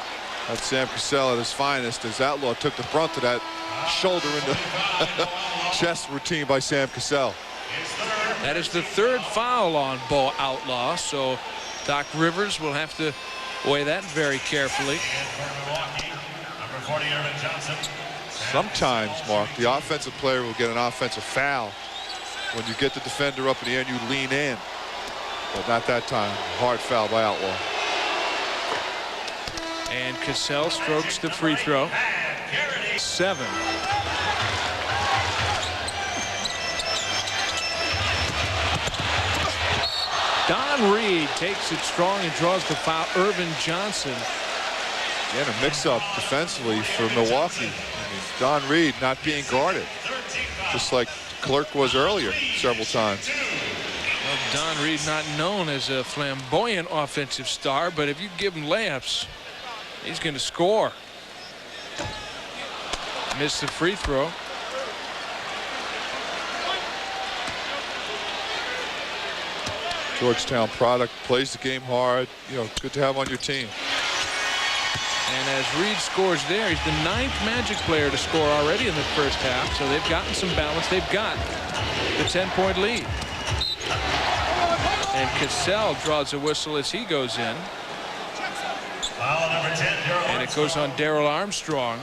That's Sam Cassell at his finest, as Outlaw took the brunt of that shoulder into chest routine by Sam Cassell. That is the 3rd foul on Bo Outlaw, so Doc Rivers will have to weigh that very carefully. Sometimes, Mark, the offensive player will get an offensive foul when you get the defender up in the end, you lean in. But not that time. Hard foul by Outlaw. And Cassell strokes the free throw. 7. Don Reed takes it strong and draws the foul. Irvin Johnson. Again, a mix-up defensively for Milwaukee. I mean, Don Reed not being guarded, just like DeClercq was earlier several times. Well, Don Reed not known as a flamboyant offensive star, but if you give him layups, He's going to score. Missed the free throw. Georgetown product, plays the game hard. You know, good to have on your team. And as Reed scores there, he's the 9th Magic player to score already in the first half. So they've gotten some balance. They've got the 10-point lead. And Cassell draws a whistle as he goes in. Foul number 10, Darrell. And it goes on Darrell Armstrong.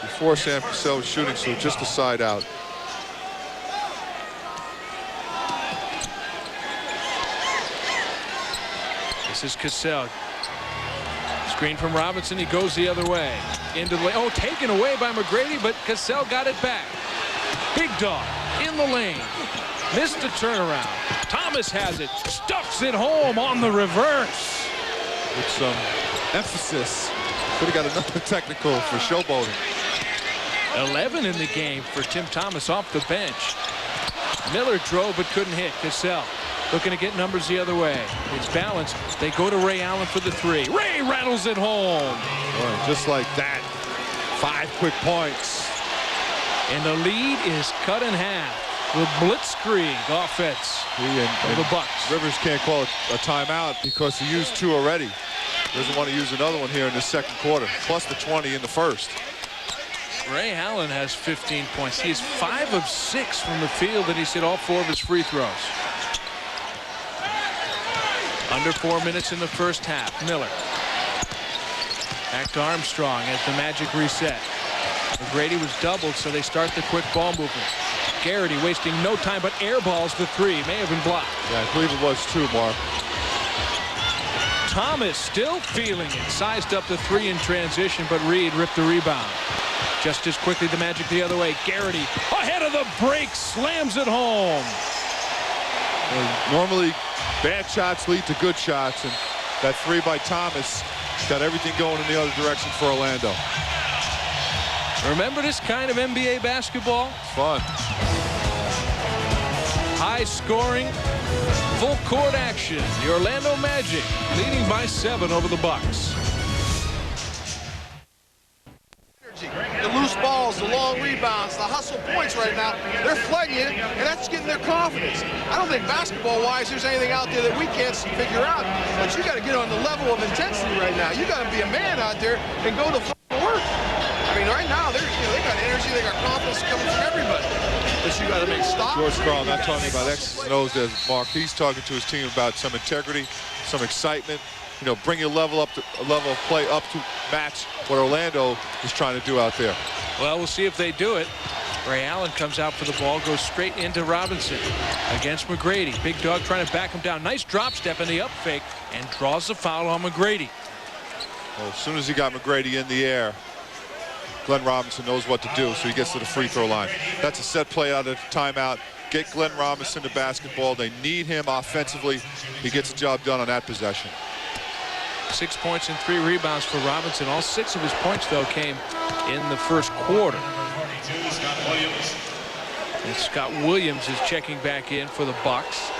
Before Sam Cassell was shooting, so just a side out. This is Cassell. Screen from Robinson. He goes the other way. Into the lane. Oh, taken away by McGrady, but Cassell got it back. Big dog in the lane. Missed the turnaround. Thomas has it. Stuffs it home on the reverse. With some emphasis. Could have got another technical for showboating. 11 in the game for Tim Thomas off the bench. Miller drove but couldn't hit. Cassell looking to get numbers the other way. It's balanced. They go to Ray Allen for the 3. Ray rattles it home. Boy, just like that. 5 quick points. And the lead is cut in half. The blitzkrieg offense of the Bucks. Rivers can't call it a timeout because he used 2 already. Doesn't want to use another one here in the second quarter. Plus the 20 in the first. Ray Allen has 15 points. He is 5 of 6 from the field, and he's hit all 4 of his free throws. Under 4 minutes in the first half. Miller. Back to Armstrong as the Magic reset. McGrady was doubled, so they start the quick ball movement. Garrity wasting no time, but airballs the 3. May have been blocked. Yeah, I believe it was 2, Mark. Thomas still feeling it. Sized up the 3 in transition, but Reed ripped the rebound. Just as quickly the Magic the other way. Garrity ahead of the break, slams it home. Well, normally bad shots lead to good shots, and that 3 by Thomas got everything going in the other direction for Orlando. Remember this kind of NBA basketball? Fun. High scoring, full court action. The Orlando Magic leading by 7 over the Bucks. The loose balls, the long rebounds, the hustle points right now, they're flooding you, and that's getting their confidence. I don't think basketball-wise there's anything out there that we can't figure out, but you got to get on the level of intensity right now. You got to be a man out there and go to work. I mean, right now, they got energy, they got confidence coming from everybody. But you got to make stops. George Karl not talking about X's and O's there, Mark. He's talking to his team about some integrity, some excitement. You know, bring your level up to a level of play up to match what Orlando is trying to do out there. Well, we'll see if they do it. Ray Allen comes out for the ball, goes straight into Robinson against McGrady. Big dog trying to back him down. Nice drop step in the up fake and draws the foul on McGrady. Well, as soon as he got McGrady in the air, Glenn Robinson knows what to do, so he gets to the free throw line. That's a set play out of timeout. Get Glenn Robinson to basketball. They need him offensively. He gets the job done on that possession. 6 points and 3 rebounds for Robinson. All 6 of his points, though, came in the first quarter. And Scott Williams is checking back in for the Bucks,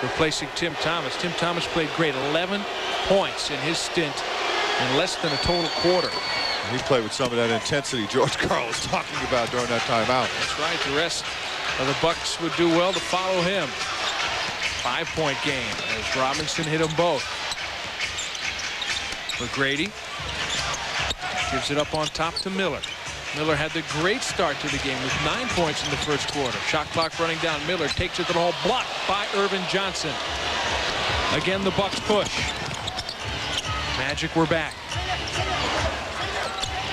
replacing Tim Thomas. Tim Thomas played great. 11 points in his stint in less than a total quarter. He played with some of that intensity George Karl was talking about during that timeout. That's right. The rest of the Bucks would do well to follow him. 5-point game as Robinson hit them both. McGrady gives it up on top to Miller. Miller had the great start to the game with 9 points in the first quarter. Shot clock running down. Miller takes it to the hole, blocked by Irvin Johnson. Again, the Bucks push. Magic were back.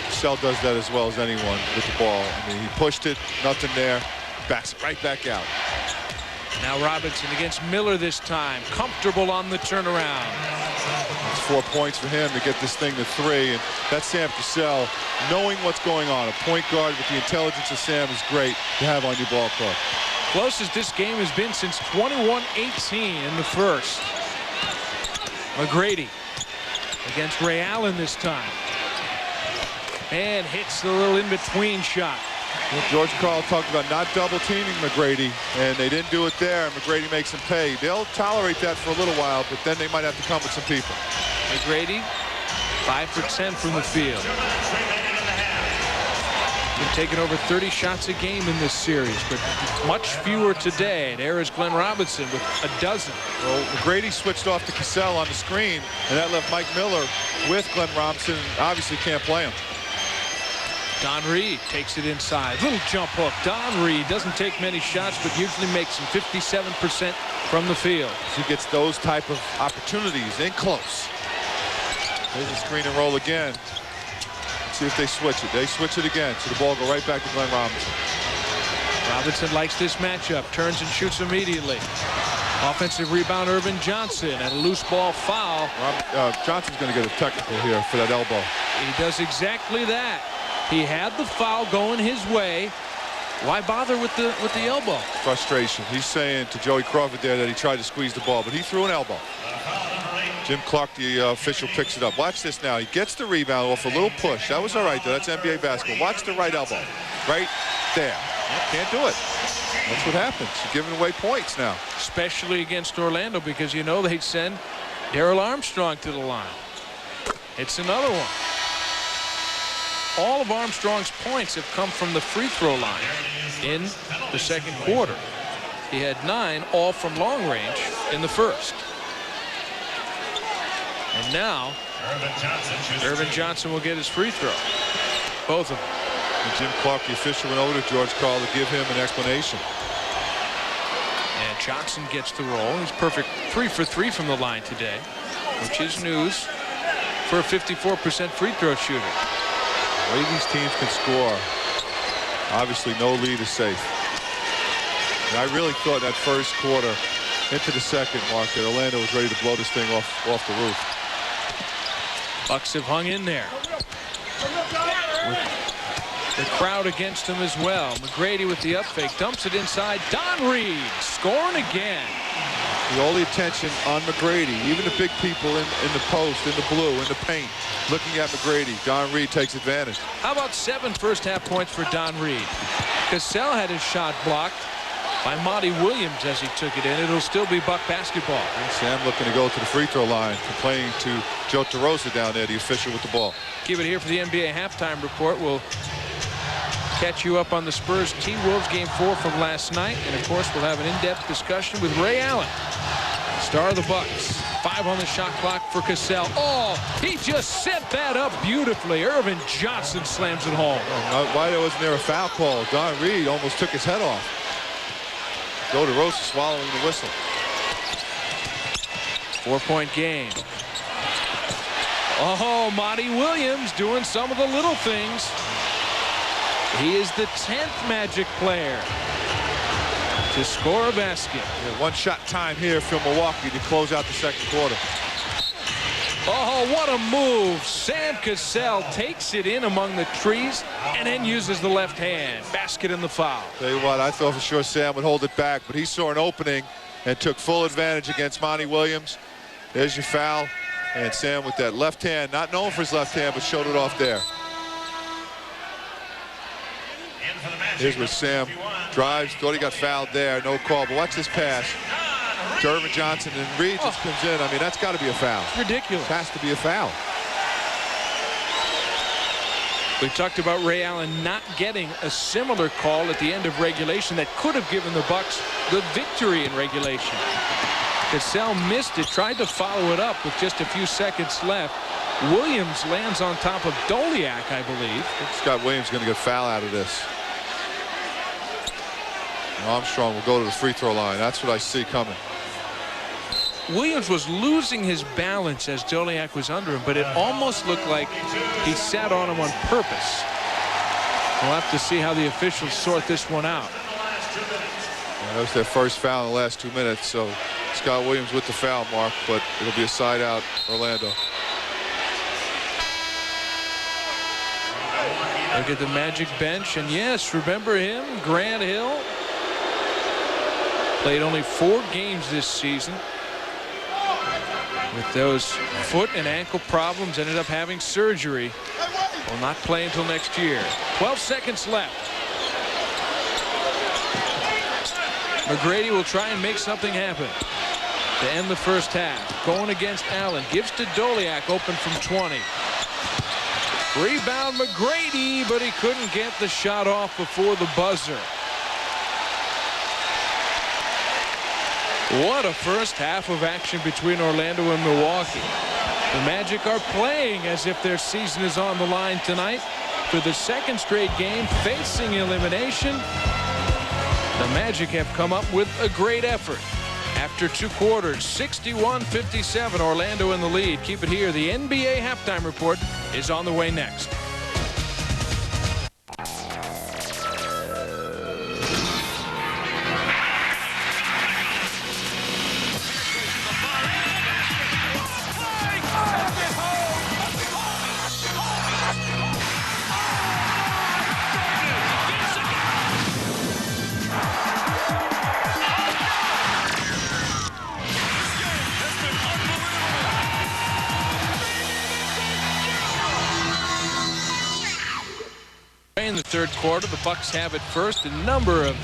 Cassell does that as well as anyone with the ball. I mean, he pushed it, nothing there, backs it right back out. Now Robinson against Miller this time. Comfortable on the turnaround. It's 4 points for him to get this thing to 3, and that's Sam Cassell knowing what's going on. A point guard with the intelligence of Sam is great to have on your ball club. Closest this game has been since 21-18 in the first. McGrady against Ray Allen this time. And hits the little in-between shot. Well, George Karl talked about not double-teaming McGrady, and they didn't do it there, and McGrady makes him pay. They'll tolerate that for a little while, but then they might have to come with some people. McGrady 5 for 10 from the field. Been taking over 30 shots a game in this series, but much fewer today. There is Glenn Robinson with a dozen. Well, McGrady switched off to Cassell on the screen, and that left Mike Miller with Glenn Robinson. Obviously can't play him. Don Reed takes it inside. Little jump hook. Don Reed doesn't take many shots, but usually makes them 57% from the field. He gets those type of opportunities in close. There's a screen and roll again. Let's see if they switch it. They switch it again, so the ball go right back to Glenn Robinson. Robinson likes this matchup. Turns and shoots immediately. Offensive rebound, Irvin Johnson, and a loose ball foul. Johnson's going to get a technical here for that elbow. He does exactly that. He had the foul going his way. Why bother with the elbow? Frustration. He's saying to Joey Crawford there that he tried to squeeze the ball, but he threw an elbow. DeClercq, the official, picks it up. Watch this now. He gets the rebound off a little push. That was all right, though. That's NBA basketball. Watch the right elbow. Right there. Can't do it. That's what happens. You're giving away points now. Especially against Orlando, because you know they send Darrell Armstrong to the line. It's another one. All of Armstrong's points have come from the free throw line in the second quarter. He had 9, all from long range in the first. And now Irvin Johnson will get his free throw. Both of them. And Jim Clark, the official, went over to George Karl to give him an explanation. And Johnson gets the roll. He's perfect 3 for 3 from the line today, which is news for a 54% free throw shooter. The way these teams can score, obviously no lead is safe. And I really thought that first quarter into the second, Mark, that Orlando was ready to blow this thing off the roof. Bucks have hung in there. With the crowd against them as well. McGrady with the up fake, dumps it inside. Don Reed scoring again. All the attention on McGrady, even the big people in the post, in the blue, in the paint, looking at McGrady. Don Reed takes advantage. How about 7 first-half points for Don Reed? Cassell had his shot blocked by Monty Williams as he took it in. It'll still be Buck basketball. And Sam looking to go to the free throw line, complaining to Joe Tarosa down there, the official with the ball. Keep it here for the NBA halftime report. We'll catch you up on the Spurs T-Wolves game 4 from last night. And, of course, we'll have an in-depth discussion with Ray Allen, star of the Bucks. 5 on the shot clock for Cassell. Oh, he just set that up beautifully. Irvin Johnson slams it home. Why wasn't there a foul call? Don Reed almost took his head off. Joe Tarosa swallowing the whistle. 4-point game. Oh, Monty Williams doing some of the little things. He is the 10th Magic player to score a basket. Yeah, one-shot time here from Milwaukee to close out the second quarter. Oh, what a move. Sam Cassell takes it in among the trees and then uses the left hand. Basket in the foul. Tell you what, I thought for sure Sam would hold it back, but he saw an opening and took full advantage against Monty Williams. There's your foul. And Sam with that left hand, not known for his left hand, but showed it off there. Here's where Sam drives, thought he got fouled there, no call, but watch this pass. Darvin Johnson, and Reed just comes in. I mean, that's got to be a foul. It's ridiculous. It has to be a foul. We talked about Ray Allen not getting a similar call at the end of regulation that could have given the Bucks the victory in regulation. Cassell missed it, tried to follow it up with just a few seconds left. Williams lands on top of DeClercq, I believe. I think Scott Williams is going to get a foul out of this. And Armstrong will go to the free throw line. That's what I see coming. Williams was losing his balance as DeClercq was under him, but it almost looked like he sat on him on purpose. We'll have to see how the officials sort this one out. That was their first foul in the last 2 minutes, so Scott Williams with the foul mark, but it'll be a side out Orlando. Look at the Magic bench, and yes, remember him, Grant Hill. Played only 4 games this season. With those foot and ankle problems, ended up having surgery. Will not play until next year. 12 seconds left. McGrady will try and make something happen to end the first half. Going against Allen. Gives to DeClercq, open from 20. Rebound McGrady, but he couldn't get the shot off before the buzzer. What a first half of action between Orlando and Milwaukee. The Magic are playing as if their season is on the line tonight. For the second straight game, facing elimination, the Magic have come up with a great effort. After 2 quarters, 61-57, Orlando in the lead. Keep it here. The NBA halftime report is on the way next. In the third quarter, the Bucks have it first. A number of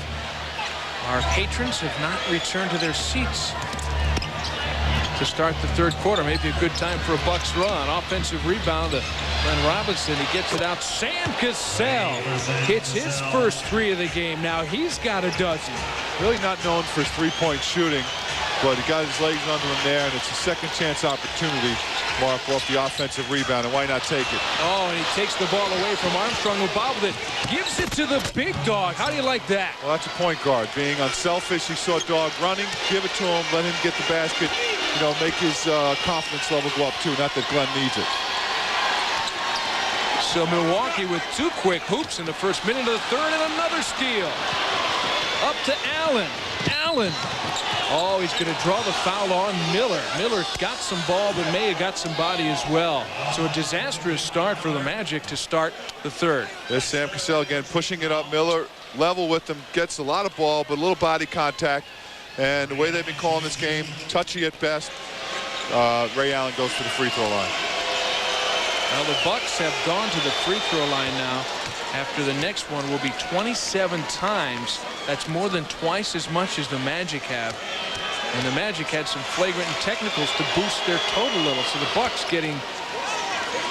our patrons have not returned to their seats to start the third quarter. Maybe a good time for a Bucks run. Offensive rebound to Glenn Robinson. He gets it out. Sam Cassell hits his first 3 of the game. Now he's got a dozen. Really not known for his three-point shooting, but he got his legs under him there, and it's a second chance opportunity, Mark, off the offensive rebound, and why not take it? Oh, and he takes the ball away from Armstrong, who bobbled it. Gives it to the big dog. How do you like that? Well, that's a point guard. Being unselfish, he saw Dog running, give it to him, let him get the basket, you know, make his confidence level go up, too. Not that Glenn needs it. So Milwaukee with 2 quick hoops in the first minute of the third, and another steal. Up to Allen. Allen. Oh, he's going to draw the foul on Miller. Miller got some ball, but may have got some body as well. So a disastrous start for the Magic to start the third. There's Sam Cassell again pushing it up. Miller level with him, gets a lot of ball, but a little body contact. And the way they've been calling this game, touchy at best, Ray Allen goes to the free throw line. Well, the Bucks have gone to the free throw line now. After the next one will be 27 times. That's more than twice as much as the Magic have. And the Magic had some flagrant and technicals to boost their total a little. So the Bucks getting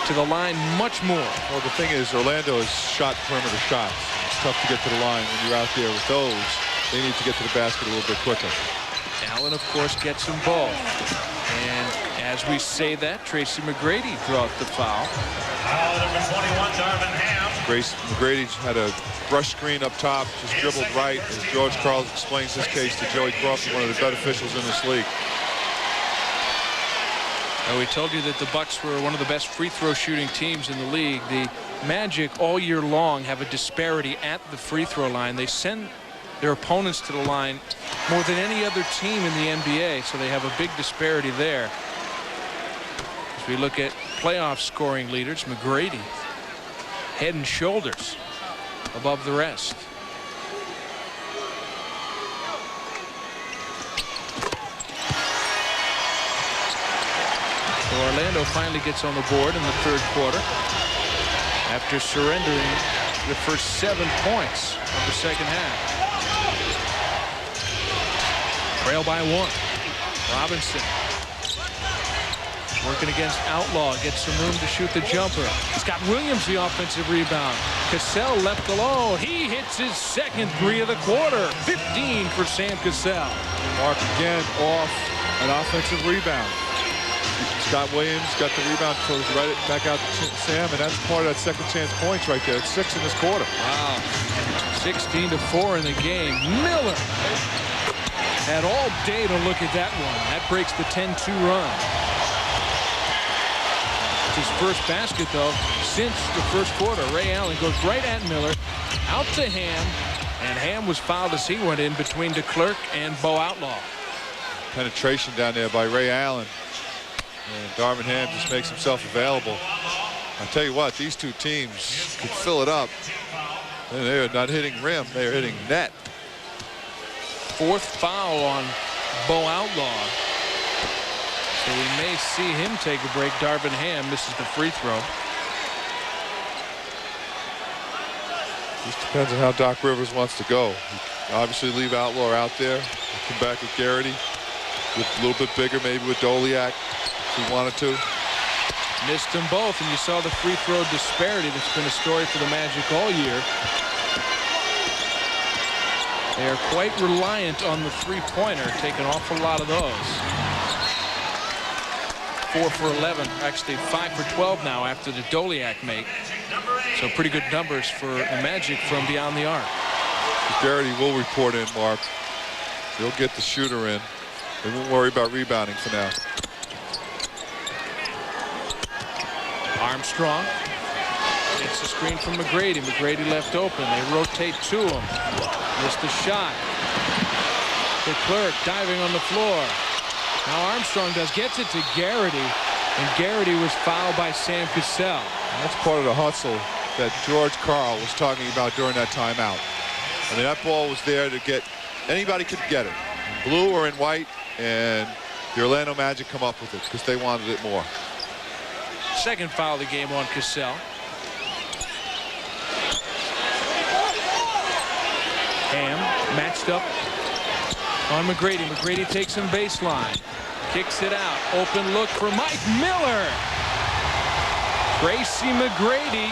to the line much more. Well, the thing is, Orlando has shot perimeter shots. It's tough to get to the line when you're out there with those. They need to get to the basket a little bit quicker. Allen, of course, gets them both. And as we say that, Tracy McGrady draws the foul. Foul number 21, Darvin Ham. McGrady had a brush screen up top, just dribbled right, as George Karls explains his case to Joey Crawford, one of the better officials in this league. We told you that the Bucks were one of the best free throw shooting teams in the league. The Magic all year long have a disparity at the free throw line. They send their opponents to the line more than any other team in the NBA, so they have a big disparity there. As we look at playoff scoring leaders, McGrady head and shoulders above the rest. So Orlando finally gets on the board in the third quarter after surrendering the first 7 points of the second half. Trail by 1. Robinson working against Outlaw, gets some room to shoot the jumper. He's got Williams the offensive rebound. Cassell left alone. He hits his second 3 of the quarter. 15 for Sam Cassell. Mark again off an offensive rebound. Scott Williams got the rebound, throws right back out to Sam, and that's part of that second chance points right there. It's 6 in this quarter. Wow. 16-4 in the game. Miller had all day to look at that one. That breaks the 10-2 run. His first basket, though, since the first quarter. Ray Allen goes right at Miller, out to Ham, and Ham was fouled as he went in between DeClercq and Bo Outlaw. Penetration down there by Ray Allen. And Darvin Ham just makes himself available. I'll tell you what, these two teams could fill it up. And they're not hitting rim, they're hitting net. 4th foul on Bo Outlaw. So we may see him take a break. Darvin Ham misses the free throw. Just depends on how Doc Rivers wants to go. Obviously leave Outlaw out there. Come back with Garrity. A little bit bigger maybe with Doliak if he wanted to. Missed them both, and you saw the free throw disparity that's been a story for the Magic all year. They are quite reliant on the three-pointer, take an awful lot of those. 4 for 11, actually 5 for 12 now after the DeClercq make. So pretty good numbers for the Magic from beyond the arc. Garrity will report in, Mark. They'll get the shooter in. They won't worry about rebounding for now. Armstrong gets the screen from McGrady. McGrady left open. They rotate to him. Missed the shot. DeClercq diving on the floor. Now Armstrong gets it to Garrity, and Garrity was fouled by Sam Cassell. And that's part of the hustle that George Karl was talking about during that timeout. I mean, that ball was there to get, anybody could get it, in blue or in white, and the Orlando Magic come up with it because they wanted it more. Second foul of the game on Cassell. Ham matched up on McGrady. McGrady takes him baseline. Kicks it out. Open look for Mike Miller. Tracy McGrady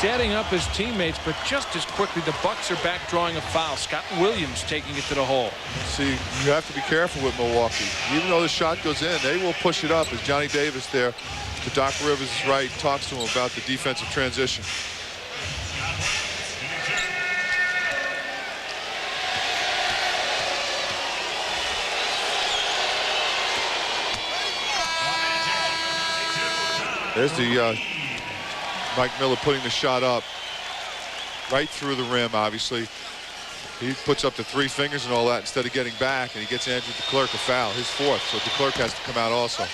setting up his teammates, but just as quickly the Bucks are back drawing a foul. Scott Williams taking it to the hole. See, you have to be careful with Milwaukee. Even though the shot goes in, they will push it up as Johnny Davis there to Doc Rivers' right talks to him about the defensive transition. There's the Mike Miller putting the shot up right through the rim. Obviously, he puts up the 3 fingers and all that instead of getting back, and he gets Andrew DeClercq a foul, his 4th. So DeClercq has to come out also.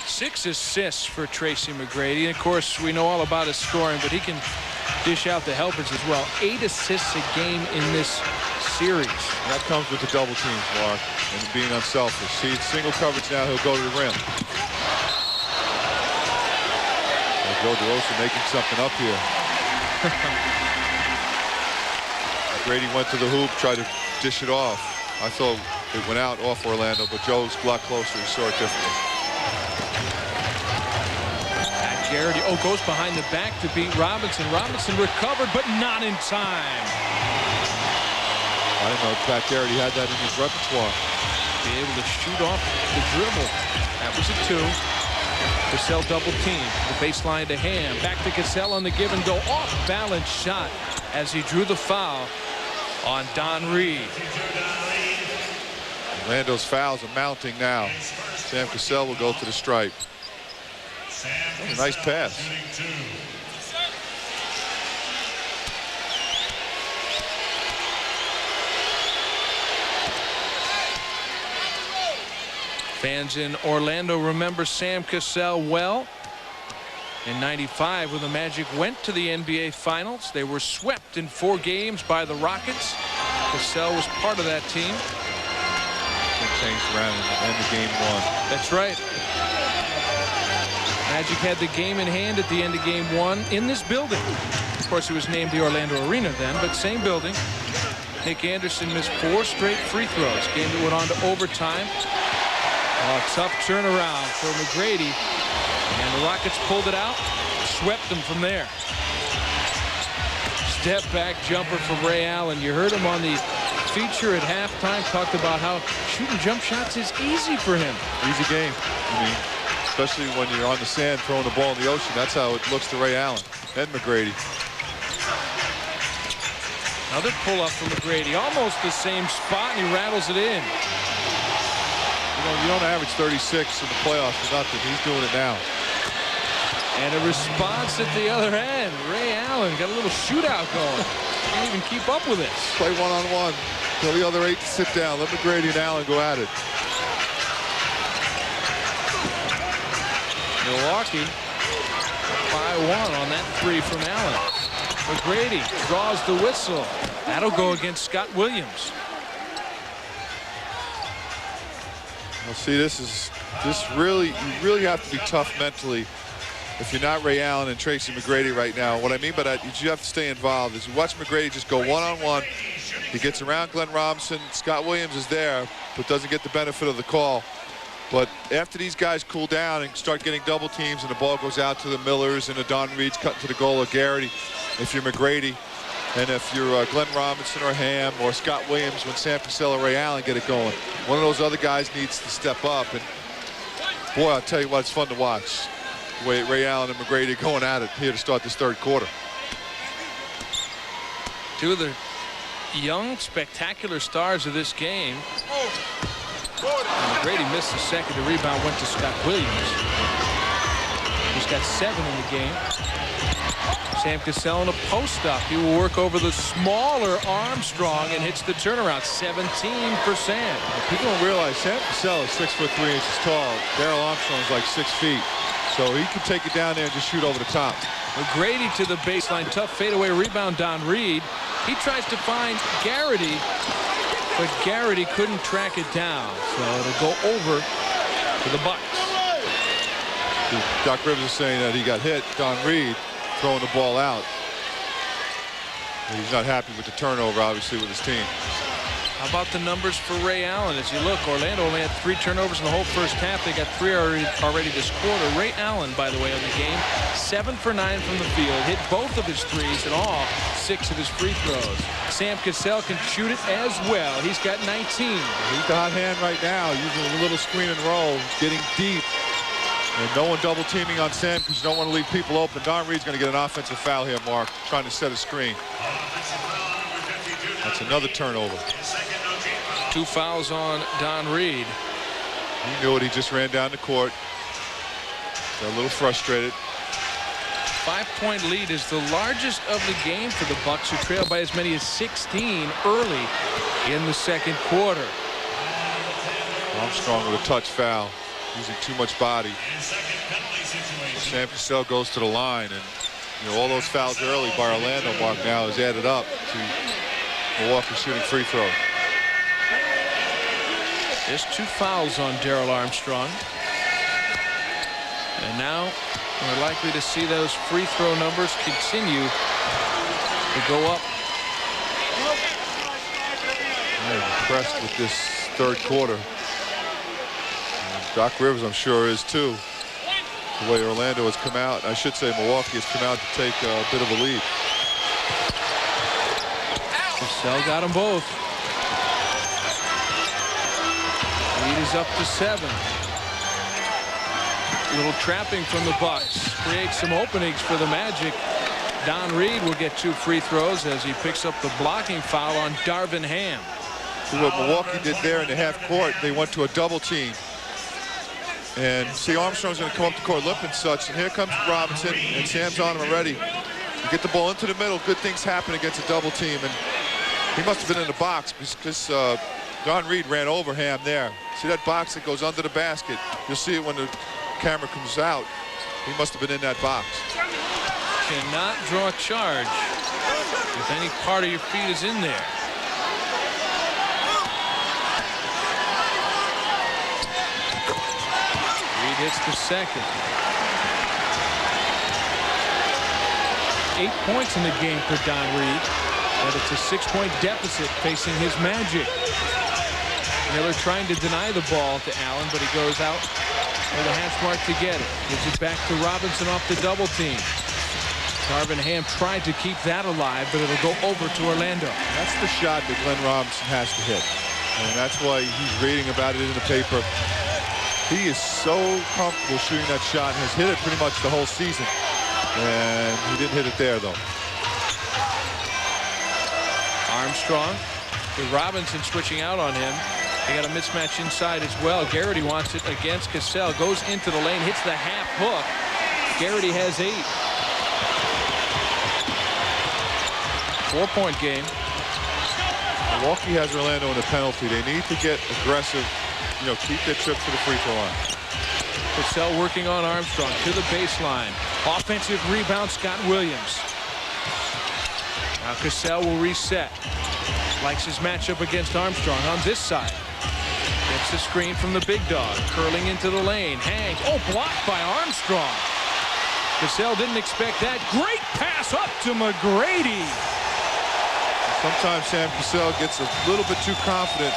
6 assists for Tracy McGrady. And of course, we know all about his scoring, but he can dish out the helpers as well. 8 assists a game in this series. And that comes with the double teams, Mark, and being unselfish. See, it's single coverage now. He'll go to the rim. Joe DeRosa making something up here. Grady went to the hoop, tried to dish it off. I thought it went out off Orlando, but Joe's a lot closer. He saw it differently. Garrity, goes behind the back to beat Robinson. Robinson recovered, but not in time. I didn't know Pat Garrity had that in his repertoire. Be able to shoot off the dribble. That was a 2. Cassell double team. The baseline to Ham. Back to Cassell on the give and go. Off balance shot as he drew the foul on Don Reed. Orlando's fouls are mounting now. Sam Cassell will go to the stripe. Oh, nice pass. Fans in Orlando remember Sam Cassell well. In '95, when the Magic went to the NBA Finals, they were swept in 4 games by the Rockets. Cassell was part of that team. Changed around and the game won. That's right. Magic had the game in hand at the end of game 1 in this building. Of course, it was named the Orlando Arena then, but same building. Nick Anderson missed 4 straight free throws. Game that went on to overtime. Tough turnaround for McGrady, and the Rockets pulled it out, swept them from there. Step back jumper from Ray Allen. You heard him on the feature at halftime, talked about how shooting jump shots is easy for him. Easy game. I mean, especially when you're on the sand throwing the ball in the ocean. That's how it looks to Ray Allen and McGrady. Another pull up from McGrady, almost the same spot, and he rattles it in. You don't average 36 in the playoffs for nothing. He's doing it now. And a response at the other end. Ray Allen got a little shootout going. Can't even keep up with this. Play one-on-one. Tell the other 8 to sit down. Let McGrady and Allen go at it. Milwaukee by 1 on that 3 from Allen. McGrady draws the whistle. That'll go against Scott Williams. Well, see, you really have to be tough mentally if you're not Ray Allen and Tracy McGrady right now. What I mean by that is you have to stay involved. As you watch McGrady just go one-on-one, he gets around Glenn Robinson. Scott Williams is there, but doesn't get the benefit of the call. But after these guys cool down and start getting double teams and the ball goes out to the Millers and the Don Reeds cutting to the goal, or Garrity, if you're McGrady, and if you're Glenn Robinson or Ham or Scott Williams, when Sam Cassell or Ray Allen get it going, one of those other guys needs to step up. And boy, I'll tell you what, it's fun to watch. The way Ray Allen and McGrady are going at it here to start this third quarter. Two of the young, spectacular stars of this game. McGrady missed the second. The rebound went to Scott Williams. He's got 7 in the game. Sam Cassell in a post-up. He will work over the smaller Armstrong and hits the turnaround. 17%. People don't realize Sam Cassell is 6'3" tall. Darrell Armstrong is like 6 feet. So he can take it down there and just shoot over the top. McGrady to the baseline. Tough fadeaway rebound. Don Reed. He tries to find Garrity, but Garrity couldn't track it down. So it'll go over to the Bucks. Doc Rivers is saying that he got hit. Don Reed throwing the ball out. He's not happy with the turnover, obviously, with his team. How about the numbers for Ray Allen? As you look, Orlando only had 3 turnovers in the whole first half. They got 3 already this quarter. Ray Allen, by the way, on the game, 7 for 9 from the field. Hit both of his threes and all 6 of his free throws. Sam Cassell can shoot it as well. He's got 19. He's the hot hand right now, using a little screen and roll, getting deep. And no one double teaming on Sam because you don't want to leave people open. Don Reed's going to get an offensive foul here, Mark, trying to set a screen. That's another turnover. 2 fouls on Don Reed. He knew it. He just ran down the court. Got a little frustrated. 5-point lead is the largest of the game for the Bucks, who trail by as many as 16 early in the second quarter. Armstrong with a touch foul, using too much body. Sam Cassell goes to the line, and all those fouls early by Orlando, Mark, now is added up to Milwaukee shooting free throws. There's 2 fouls on Darrell Armstrong. And now we're likely to see those free throw numbers continue to go up. I'm impressed with this third quarter. Doc Rivers, I'm sure, is too. The way Orlando has come out, I should say Milwaukee has come out to take a bit of a lead. Cassell got them both. Lead is up to 7. Little trapping from the Bucks creates some openings for the Magic. Don Reed will get 2 free throws as he picks up the blocking foul on Darvin Ham. See what Milwaukee did there in the half court. They went to a double team. And see, Armstrong's going to come up the court limping such. And here comes Robinson, and Sam's on him already. You get the ball into the middle, good things happen against a double team. And he must have been in the box because Don Reed ran over Ham there. See that box that goes under the basket? You'll see it when the camera comes out. He must have been in that box. Cannot draw a charge if any part of your feet is in there. Reed hits the second. 8 points in the game for Don Reed, but it's a 6-point deficit facing his Magic. Miller trying to deny the ball to Allen, but he goes out with a hash mark to get it. Gives it back to Robinson off the double team. Darvin Ham tried to keep that alive, but it'll go over to Orlando. That's the shot that Glenn Robinson has to hit. And that's why he's reading about it in the paper. He is so comfortable shooting that shot and has hit it pretty much the whole season. And he didn't hit it there, though. Armstrong with Robinson switching out on him. They got a mismatch inside as well. Garrity wants it against Cassell. Goes into the lane, hits the half hook. Garrity has 8. 4-point game. Milwaukee has Orlando in a penalty. They need to get aggressive, keep their trip to the free throw line. Cassell working on Armstrong to the baseline. Offensive rebound, Scott Williams. Now Cassell will reset. Likes his matchup against Armstrong on this side. Gets the screen from the big dog. Curling into the lane. Hangs. Oh, blocked by Armstrong. Cassell didn't expect that. Great pass up to McGrady. Sometimes Sam Cassell gets a little bit too confident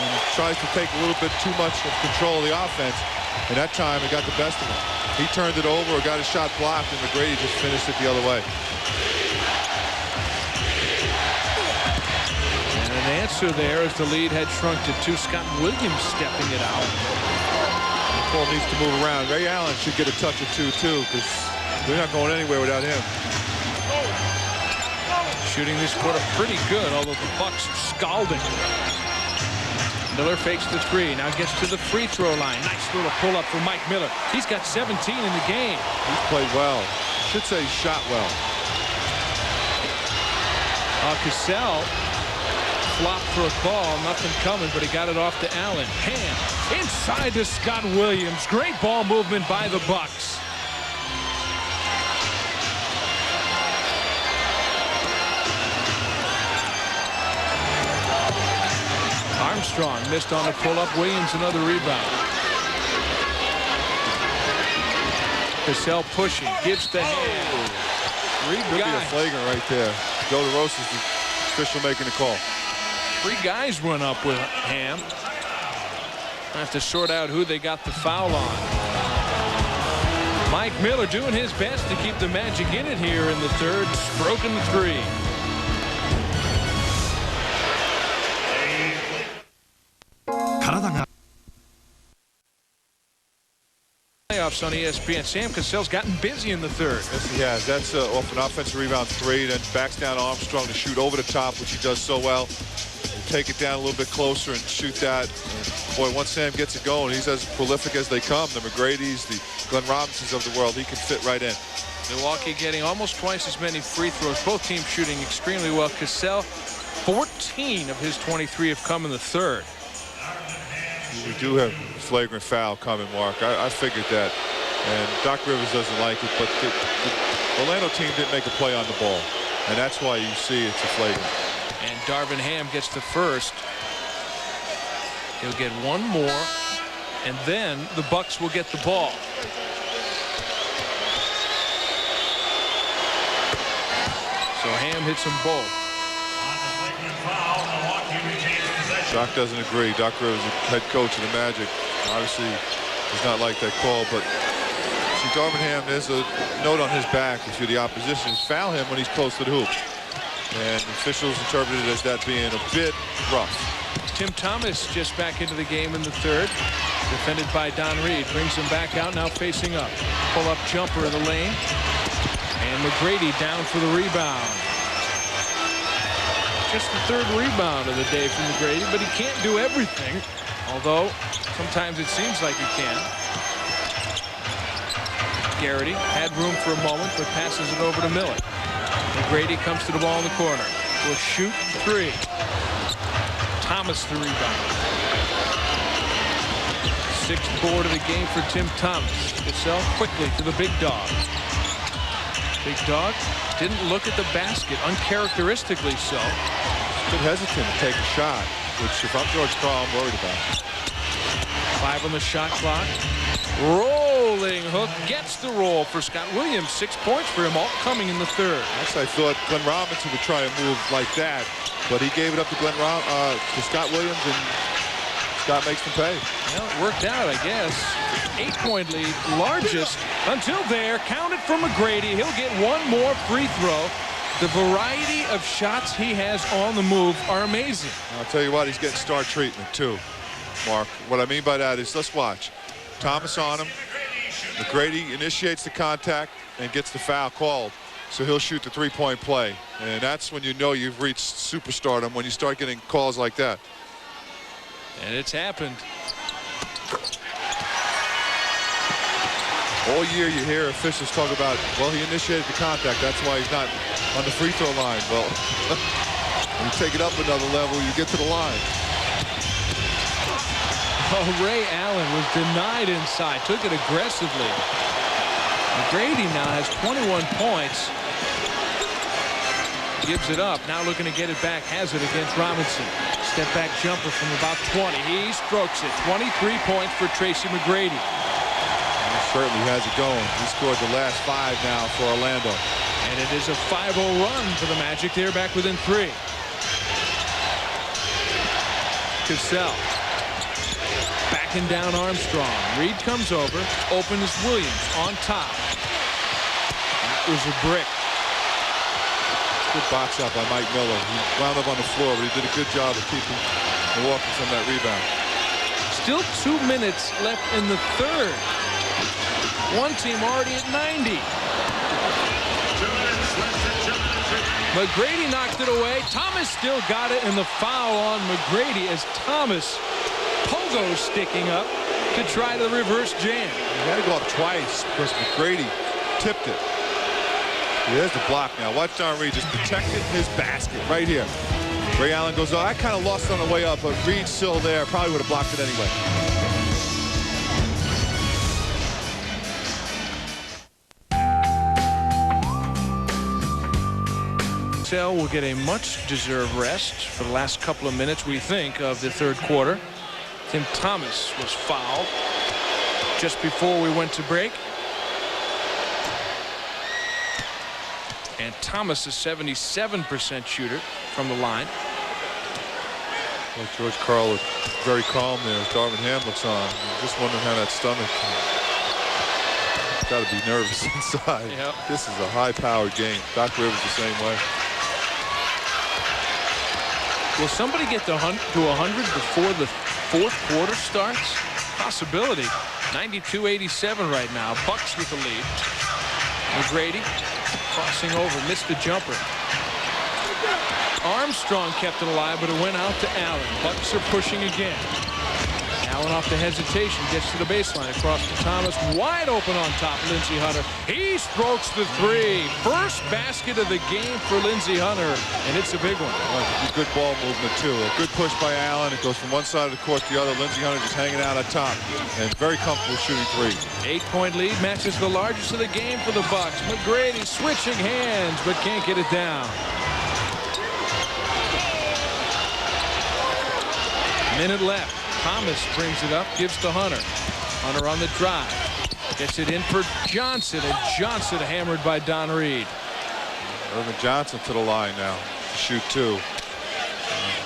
and tries to take a little bit too much of control of the offense. And that time, it got the best of him. He turned it over or got his shot blocked, and McGrady just finished it the other way. And an answer there as the lead had shrunk to 2. Scott Williams stepping it out. Ball needs to move around. Ray Allen should get a touch or two, too, because they're not going anywhere without him. Shooting this quarter pretty good, although the Bucks are scalding. Miller fakes the 3, now gets to the free throw line. Nice little pull up for Mike Miller. He's got 17 in the game. He's played well. Should say he shot well. Cassell flopped for a call, nothing coming, but he got it off to Allen. Ham inside to Scott Williams. Great ball movement by the Bucks. Armstrong missed on the pull-up. Williams another rebound. Cassell pushing, gives to Ham. Could be a flagrant right there. Joe DeRosa's the official making the call. 3 guys run up with Ham. I have to sort out who they got the foul on. Mike Miller doing his best to keep the Magic in it here in the third, stroking the 3. Playoffs on ESPN. Sam Cassell's gotten busy in the third. Yes, he has. That's off an offensive rebound 3, then backs down Armstrong to shoot over the top, which he does so well. Take it down a little bit closer and shoot that. And boy, once Sam gets it going, he's as prolific as they come. The McGrady's, the Glenn Robinsons of the world. He can fit right in. Milwaukee getting almost twice as many free throws. Both teams shooting extremely well. Cassell, 14 of his 23 have come in the third. We do have flagrant foul coming, Mark. I figured that. And Doc Rivers doesn't like it, but the Orlando team didn't make a play on the ball. And that's why you see it's a flagrant. And Darvin Ham gets the first. He'll get one more, and then the Bucks will get the ball. So Ham hits them both. Doc doesn't agree. Doc Rivers, head coach of the Magic, obviously does not like that call. But see, Darvin Ham, there's a note on his back if you're the opposition. Foul him when he's close to the hoop. And officials interpreted it as that being a bit rough. Tim Thomas just back into the game in the third. Defended by Don Reed. Brings him back out, now facing up. Pull-up jumper in the lane. And McGrady down for the rebound. Just the third rebound of the day from McGrady, but he can't do everything, although sometimes it seems like he can. Garrity had room for a moment, but passes it over to Miller. McGrady comes to the ball in the corner. Will shoot 3. Thomas the rebound. 6th board of the game for Tim Thomas. Cassell quickly to the big dog. Big dog didn't look at the basket, uncharacteristically so. Bit hesitant to take a shot, which if I'm George Karl, I'm worried about. 5 on the shot clock. Rolling hook gets the roll for Scott Williams. 6 points for him, all coming in the third. Actually, I thought Glenn Robinson would try and move like that, but he gave it up to Scott Williams, and Scott makes them pay. Well, it worked out, I guess. 8-point lead, largest until there. Counted for McGrady. He'll get one more free throw. The variety of shots he has on the move are amazing. I'll tell you what, he's getting star treatment too, Mark. What I mean by that is, let's watch. Thomas on him. McGrady initiates the contact and gets the foul called. So he'll shoot the 3-point play. And that's when you know you've reached superstardom, when you start getting calls like that. And it's happened. All year you hear officials talk about, well, he initiated the contact. That's why he's not on the free throw line. Well, when you take it up another level, you get to the line. Oh, Ray Allen was denied inside. Took it aggressively. McGrady now has 21 points. Gives it up. Now looking to get it back. Has it against Robinson. Step back jumper from about 20. He strokes it. 23 points for Tracy McGrady. He certainly has it going. He scored the last 5 now for Orlando. And it is a 5-0 run for the Magic. They're back within 3. Cassell backing down Armstrong. Reed comes over. Open is Williams on top. That was a brick. Good box out by Mike Miller. He wound up on the floor, but he did a good job of keeping Milwaukee from that rebound. Still 2 minutes left in the third. One team already at 90. McGrady knocked it away. Thomas still got it, and the foul on McGrady as Thomas pogo sticking up to try the reverse jam. He had to go up twice because McGrady tipped it. There's the block now. Watch Don Reed just protected his basket right here. Ray Allen goes, oh, I kind of lost it on the way up, but Reed's still there. Probably would have blocked it anyway. Cassell will get a much-deserved rest for the last couple of minutes, we think, of the third quarter. Tim Thomas was fouled just before we went to break. And Thomas is 77% shooter from the line. Well, George Karl looked very calm there as Darvin Ham looks on. I'm just wondering how that stomach. Got to be nervous inside. Yep. This is a high-powered game. Doc Rivers the same way. Will somebody get to 100 before the fourth quarter starts? Possibility. 92-87 right now. Bucks with the lead. McGrady crossing over, missed the jumper. Armstrong kept it alive, but it went out to Allen. Bucks are pushing again. Allen off the hesitation, gets to the baseline, across to Thomas, wide open on top. Lindsey Hunter, he strokes the three. First basket of the game for Lindsey Hunter, and it's a big one. Well, good ball movement too. A good push by Allen. It goes from one side of the court to the other. Lindsey Hunter just hanging out on top and very comfortable shooting three. 8-point lead matches the largest of the game for the Bucks. McGrady switching hands, but can't get it down. Minute left. Thomas brings it up, gives to Hunter. Hunter on the drive. Gets it in for Johnson, and Johnson hammered by Don Reed. Irvin Johnson to the line now to shoot two.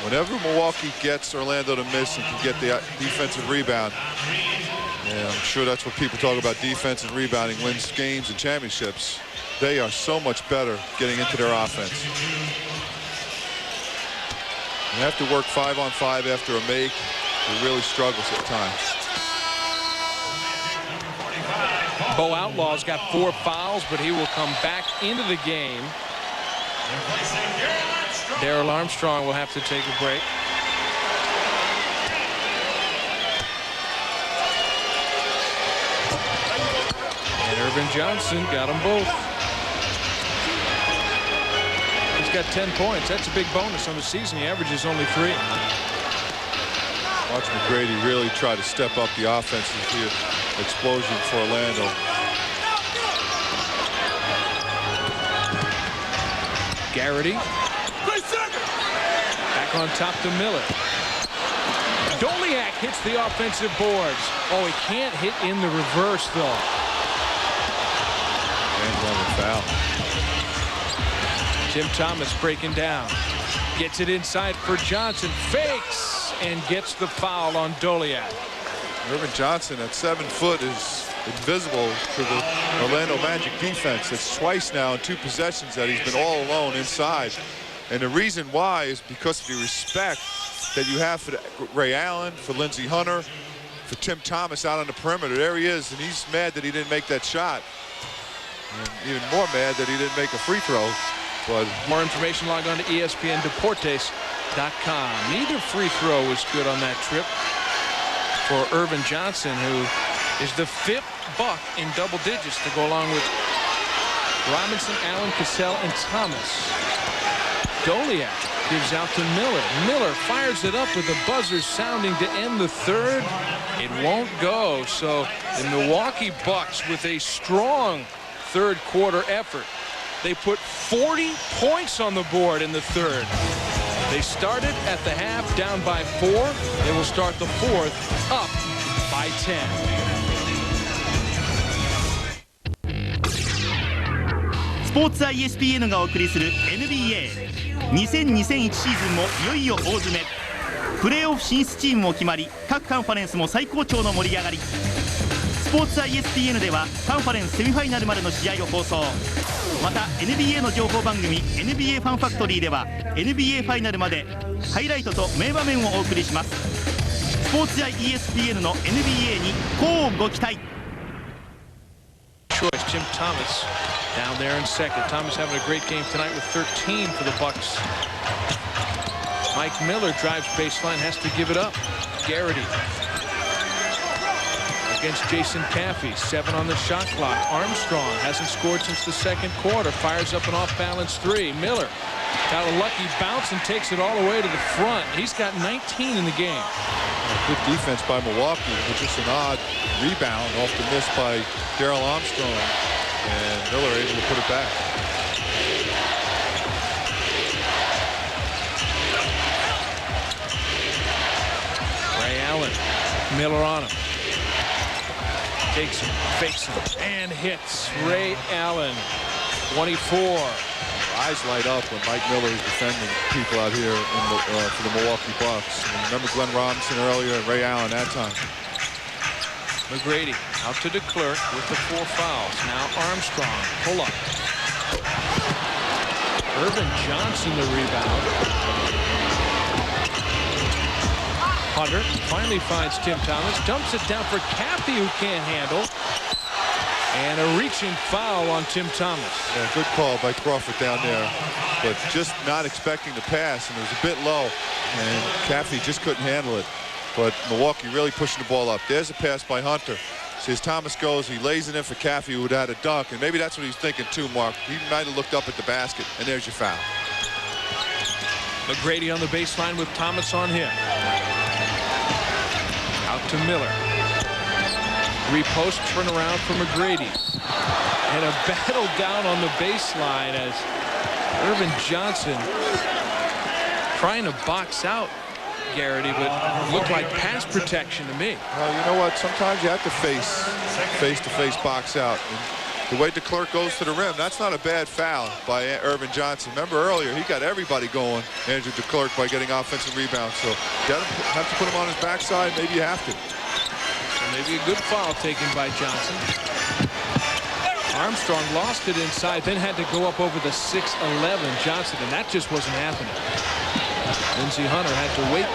Whenever Milwaukee gets Orlando to miss and can get the defensive rebound, yeah, I'm sure that's what people talk about, defense and rebounding wins games and championships. They are so much better getting into their offense. You have to work 5-on-5 after a make. He really struggles at times. Bo Outlaw's got 4 fouls, but he will come back into the game. Darrell Armstrong will have to take a break. And Irvin Johnson got them both. He's got 10 points. That's a big bonus on the season. He averages only 3. Watch McGrady really try to step up the offensive here. Explosion for Orlando. Garrity. Back on top to Miller. DeClercq hits the offensive boards. Oh, he can't hit in the reverse, though. And one foul. Tim Thomas breaking down. Gets it inside for Johnson. Fakes and gets the foul on DeClercq. Irvin Johnson at 7 foot is invisible to the Orlando Magic defense. It's twice now in 2 possessions that he's been all alone inside. And the reason why is because of the respect that you have for Ray Allen, for Lindsey Hunter, for Tim Thomas out on the perimeter. There he is, and he's mad that he didn't make that shot. And even more mad that he didn't make a free throw. But more information, log on to ESPNDeportes.com. Neither free throw was good on that trip for Irvin Johnson, who is the 5th Buck in double digits to go along with Robinson, Allen, Cassell, and Thomas. DeClercq gives out to Miller. Miller fires it up with the buzzer sounding to end the third. It won't go. So the Milwaukee Bucks with a strong third quarter effort. They put 40 points on the board in the third. They started at the half down by 4. They will start the fourth up by 10. Sports ESPN がお送りする NBA2000-2001 シーズンもいよいよ大詰め。プレーオフ進出チームも決まり、各カンファレンスも最高潮の盛り上がり。スポーツ ISPN ではカンファレンスセミファイナルまでの試合を放送。また NBA の情報番組 NBA ファンファクトリーでは NBA ファイナルまでハイライトと名場面をお送りします。スポーツ IESPN の NBA に乞うご期待。Choice, Jim Thomas down there in second. Thomas having a great game tonight with 13 for the Bucks. Mike Miller drives baseline, has to give it up. Garrity against Jason Caffey, 7 on the shot clock. Armstrong hasn't scored since the second quarter. Fires up an off-balance 3. Miller got a lucky bounce and takes it all the way to the front. He's got 19 in the game. Good defense by Milwaukee, with just an odd rebound off the miss by Darrell Armstrong, and Miller able to put it back. Ray Allen, Miller on him. Takes him, fakes him, and hits. Ray Allen, 24. Eyes light up when Mike Miller is defending people out here for the Milwaukee Bucks. And remember Glenn Robinson earlier and Ray Allen that time. McGrady out to DeClercq with the 4 fouls. Now Armstrong, pull up. Irvin Johnson the rebound. Hunter finally finds Tim Thomas, dumps it down for Caffey, who can't handle. And a reaching foul on Tim Thomas. Yeah, good call by Crawford down there, but just not expecting the pass, and it was a bit low, and Caffey just couldn't handle it. But Milwaukee really pushing the ball up. There's a pass by Hunter. See, as Thomas goes, he lays it in for Caffey, who would have had a dunk, and maybe that's what he's thinking too, Mark. He might have looked up at the basket, and there's your foul. McGrady on the baseline with Thomas on him. Out to Miller. Repost, turn around for McGrady. And a battle down on the baseline as Irvin Johnson trying to box out Garrity, but looked like pass protection to me. Well, you know what? Sometimes you have to face-to-face box out. And the way DeClercq goes to the rim, that's not a bad foul by Irvin Johnson. Remember earlier, he got everybody going, Andrew DeClercq, by getting offensive rebounds. So you have to put him on his backside. Maybe you have to. Maybe a good foul taken by Johnson. Armstrong lost it inside, then had to go up over the 6'11" Johnson, and that just wasn't happening. Lindsey Hunter had to wait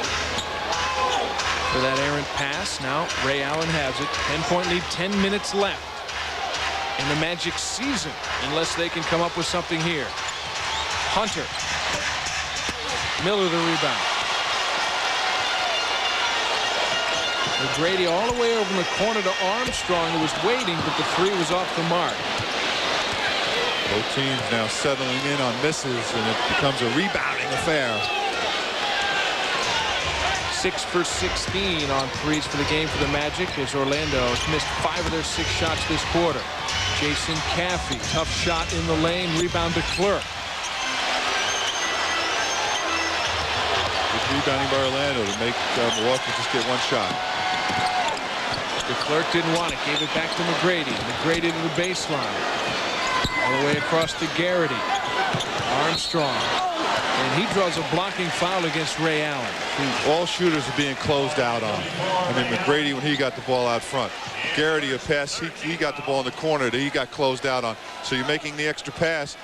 for that errant pass. Now Ray Allen has it. 10-point lead, 10 minutes left in the Magic season, unless they can come up with something here. Hunter. Miller the rebound. McGrady all the way over in the corner to Armstrong, who was waiting, but the 3 was off the mark. Both teams now settling in on misses, and it becomes a rebounding affair. 6 for 16 on threes for the game for the Magic, as Orlando has missed 5 of their 6 shots this quarter. Jason Caffey, tough shot in the lane, rebound DeClercq. Good rebounding by Orlando to make Milwaukee just get 1 shot. DeClercq didn't want it, gave it back to McGrady. McGrady to the baseline. All the way across to Garrity. Armstrong. And he draws a blocking foul against Ray Allen. All shooters are being closed out on. I mean, McGrady, when he got the ball out front. Garrity, a pass, he got the ball in the corner that he got closed out on. So you're making the extra pass.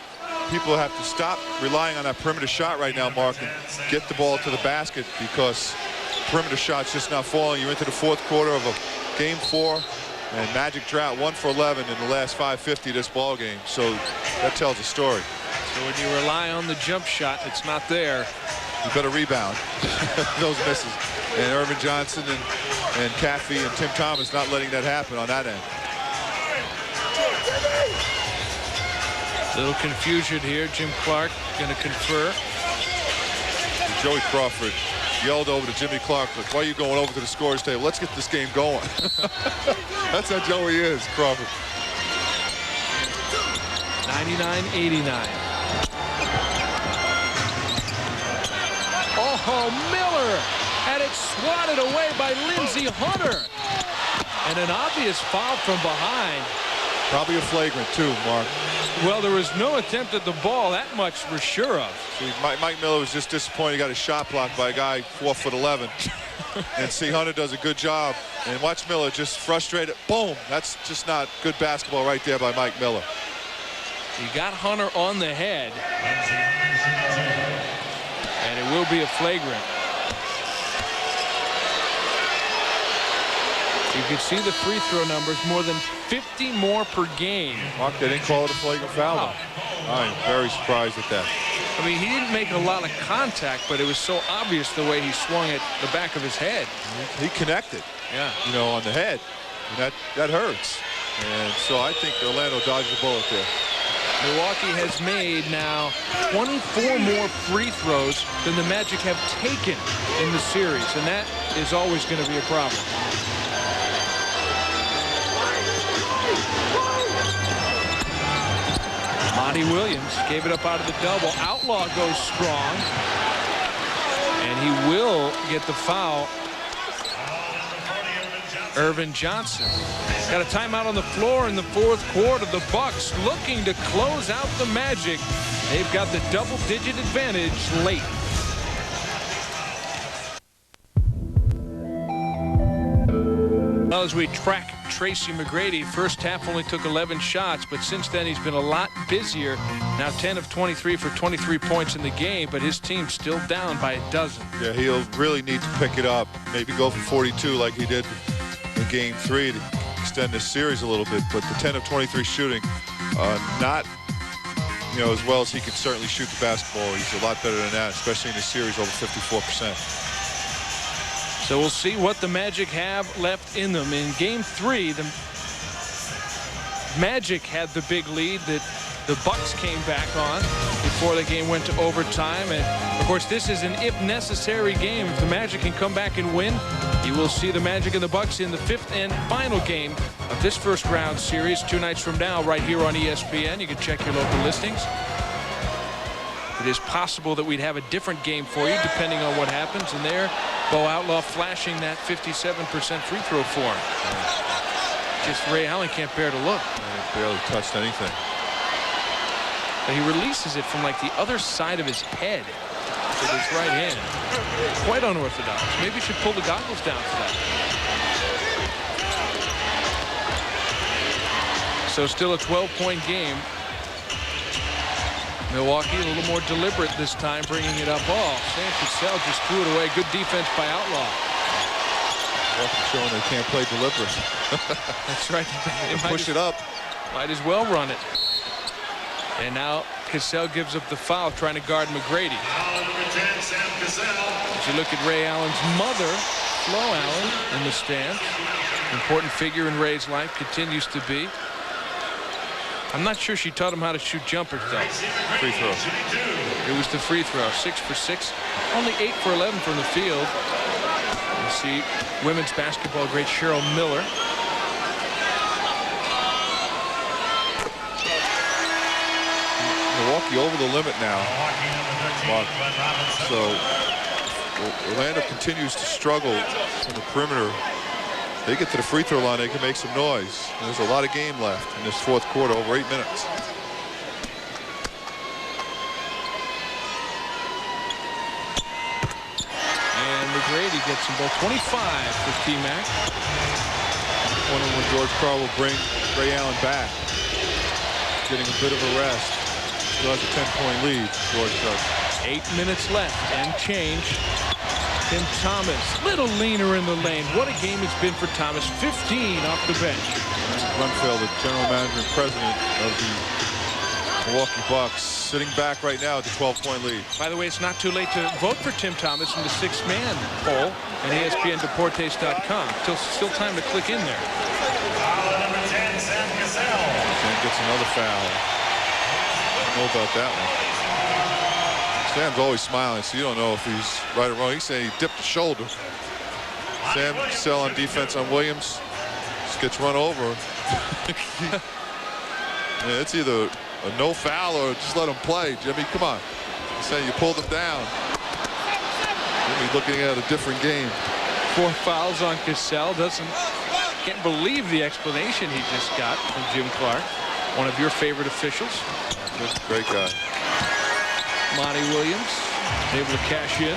People have to stop relying on that perimeter shot right now, Mark, and get the ball to the basket, because perimeter shot's just not falling. You're into the 4th quarter of a Game 4, and Magic drought 1 for 11 in the last 5:50 of this ball game. So that tells a story. So when you rely on the jump shot, it's not there. You better rebound those misses. And Irvin Johnson and Caffey and Tim Thomas not letting that happen on that end. Little confusion here. Jim Clark going to confer. And Joey Crawford yelled over to Jimmy Clark, like, why are you going over to the scorer's table? Let's get this game going. That's how Joey is, Crawford. 99-89. Oh, Miller had it swatted away by Lindsey Hunter. And an obvious foul from behind. Probably a flagrant, too, Mark. Well, there was no attempt at the ball. That much we're sure of. See, Mike Miller was just disappointed. He got a shot blocked by a guy 4'11". And see, Hunter does a good job. And watch Miller just frustrated. Boom. That's just not good basketball right there by Mike Miller. He got Hunter on the head. And it will be a flagrant. You can see the free throw numbers, more than 50 more per game. Mark, they didn't call it a flagrant foul. Wow. I'm very surprised at that. I mean, he didn't make a lot of contact, but it was so obvious the way he swung at the back of his head. He connected, yeah, you know, on the head. And that hurts. And so I think Orlando dodged the bullet there. Milwaukee has made now 24 more free throws than the Magic have taken in the series, and that is always going to be a problem. Monty Williams gave it up out of the double. Outlaw goes strong, and he will get the foul. Irvin Johnson got a timeout on the floor in the fourth quarter. The Bucks looking to close out the Magic. They've got the double-digit advantage late. Well, as we track Tracy McGrady, first half only took 11 shots, but since then he's been a lot busier. Now 10 of 23 for 23 points in the game, but his team's still down by a dozen. Yeah, he'll really need to pick it up. Maybe go for 42 like he did in Game 3 to extend this series a little bit. But the 10 of 23 shooting, not, you know, as well as he can certainly shoot the basketball. He's a lot better than that, especially in this series, over 54%. So we'll see what the Magic have left in them. In Game 3, the Magic had the big lead that the Bucks came back on before the game went to overtime. And, of course, this is an if-necessary game. If the Magic can come back and win, you will see the Magic and the Bucks in the fifth and final game of this first-round series 2 nights from now right here on ESPN. You can check your local listings. It is possible that we'd have a different game for you depending on what happens. And there, Bo Outlaw flashing that 57% free throw form. Just Ray Allen can't bear to look. He barely touched anything. But he releases it from like the other side of his head with his right hand. Quite unorthodox. Maybe you should pull the goggles down for that. So still a 12-point game. Milwaukee a little more deliberate this time, bringing it up. Oh, Sam Cassell just threw it away. Good defense by Outlaw. Showing they can't play deliberate. That's right. They push it up. Might as well run it. And now Cassell gives up the foul, trying to guard McGrady. As you look at Ray Allen's mother, Flo Allen, in the stands. Important figure in Ray's life, continues to be. I'm not sure she taught him how to shoot jumpers, though. Free throw. It was the free throw. 6 for 6. Only 8 for 11 from the field. You see women's basketball great Cheryl Miller. Milwaukee over the limit now. So Orlando continues to struggle on the perimeter. They get to the free throw line, they can make some noise. There's a lot of game left in this fourth quarter, over 8 minutes. And McGrady gets them both. 25 for T-Mac. Wondering when George Carl will bring Ray Allen back. Getting a bit of a rest. Still has a 10-point lead, George does. 8 minutes left and change. Tim Thomas, little leaner in the lane. What a game it's been for Thomas. 15 off the bench. Grunfeld, the general manager and president of the Milwaukee Bucks, sitting back right now at the 12-point lead. By the way, it's not too late to vote for Tim Thomas in the 6-man poll at ESPNDeportes.com. Still time to click in there. Foul number 10, Sam Cassell. Sam gets another foul. I don't know about that one. Sam's always smiling, so you don't know if he's right or wrong. He's saying he dipped the shoulder. Sam Cassell on defense on Williams. Just gets run over. Yeah, it's either a no foul or just let him play. Jimmy, come on. He's saying you pulled him down. Jimmy looking at a different game. 4 fouls on Cassell. Can't believe the explanation he just got from Jim Clark. one of your favorite officials. Great guy. Monty Williams is able to cash in.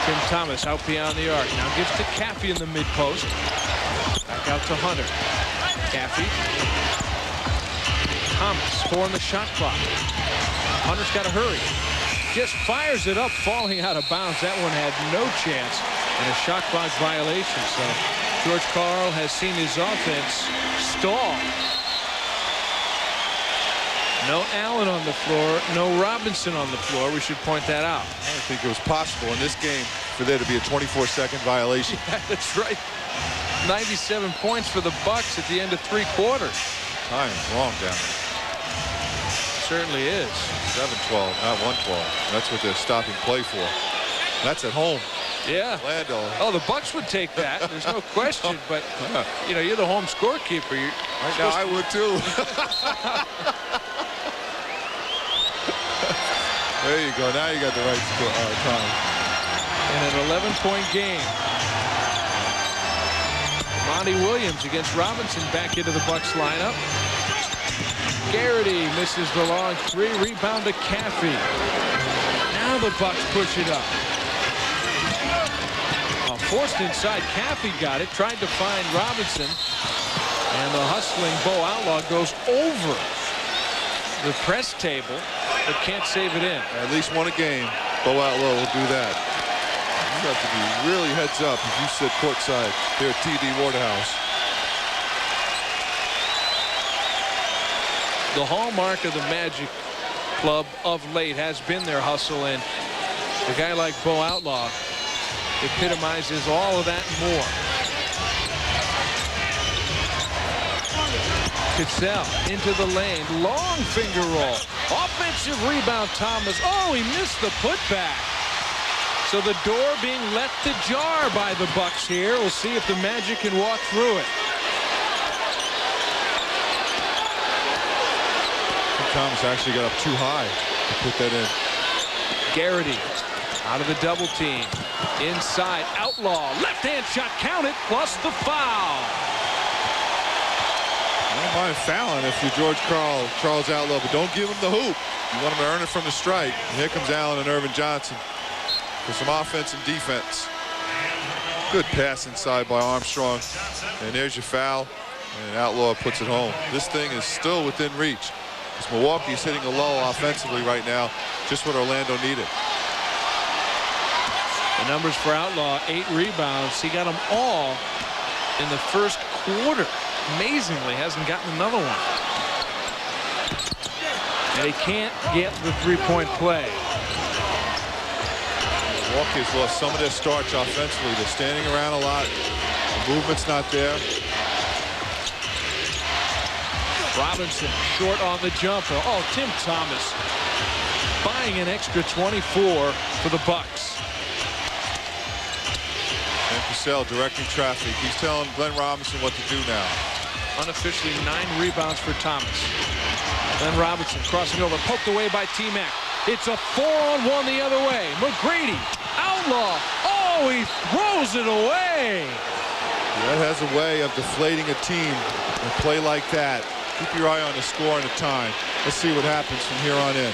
Tim Thomas out beyond the arc. Now gives to Caffey in the mid post. Back out to Hunter. Caffey. Thomas scoring the shot clock. Hunter's got to hurry. Just fires it up, falling out of bounds. That one had no chance, and a shot clock violation. So George Karl has seen his offense stall. No Allen on the floor, no Robinson on the floor. We should point that out. I don't think it was possible in this game for there to be a 24-second violation. Yeah, that's right. 97 points for the Bucks at the end of 3 quarters. Time is wrong down there. Certainly is. 7-12, not 1-12. That's what they're stopping play for. That's at home. Yeah. Orlando. Oh, the Bucks would take that. There's no question. But you know, you're the home scorekeeper. Right now, I would too. There you go. Now you got the right time. In an 11-point game. Monty Williams against Robinson back into the Bucks lineup. Garrity misses the long 3. Rebound to Caffey. Now the Bucks push it up. Forced inside. Caffey got it. Tried to find Robinson. And the hustling Bo Outlaw goes over the press table, but can't save it in. At least won a game. Bo Outlaw will do that. You have to be really heads up if you sit courtside here at TD Waterhouse. The hallmark of the Magic Club of late has been their hustle, and a guy like Bo Outlaw epitomizes all of that and more. Cassell into the lane. Long finger roll. Offensive rebound, Thomas. Oh, he missed the putback. So the door being left ajar by the Bucks here. We'll see if the Magic can walk through it. Thomas actually got up too high to put that in. Garrity out of the double team. Inside, Outlaw. Left-hand shot counted, plus the foul. I don't mind fouling if you're George Karl, Charles Outlaw, but don't give him the hoop. You want him to earn it from the strike. And here comes Allen and Irvin Johnson for some offense and defense. Good pass inside by Armstrong. And there's your foul. And Outlaw puts it home. This thing is still within reach. Because Milwaukee's hitting a low offensively right now. Just what Orlando needed. The numbers for Outlaw, 8 rebounds. He got them all in the first quarter. Amazingly, hasn't gotten another one. And he can't get the three-point play. Milwaukee has lost some of their starch offensively. They're standing around a lot. The movement's not there. Robinson short on the jumper. Oh, Tim Thomas buying an extra 24 for the Bucks. And Cassell directing traffic. He's telling Glenn Robinson what to do now. Unofficially 9 rebounds for Thomas. Glenn Robinson crossing over, poked away by T-Mac. It's a 4-on-1 the other way. McGrady, Outlaw. Oh, he throws it away. That has a way of deflating a team and play like that. Keep your eye on the score and the time. Let's see what happens from here on in.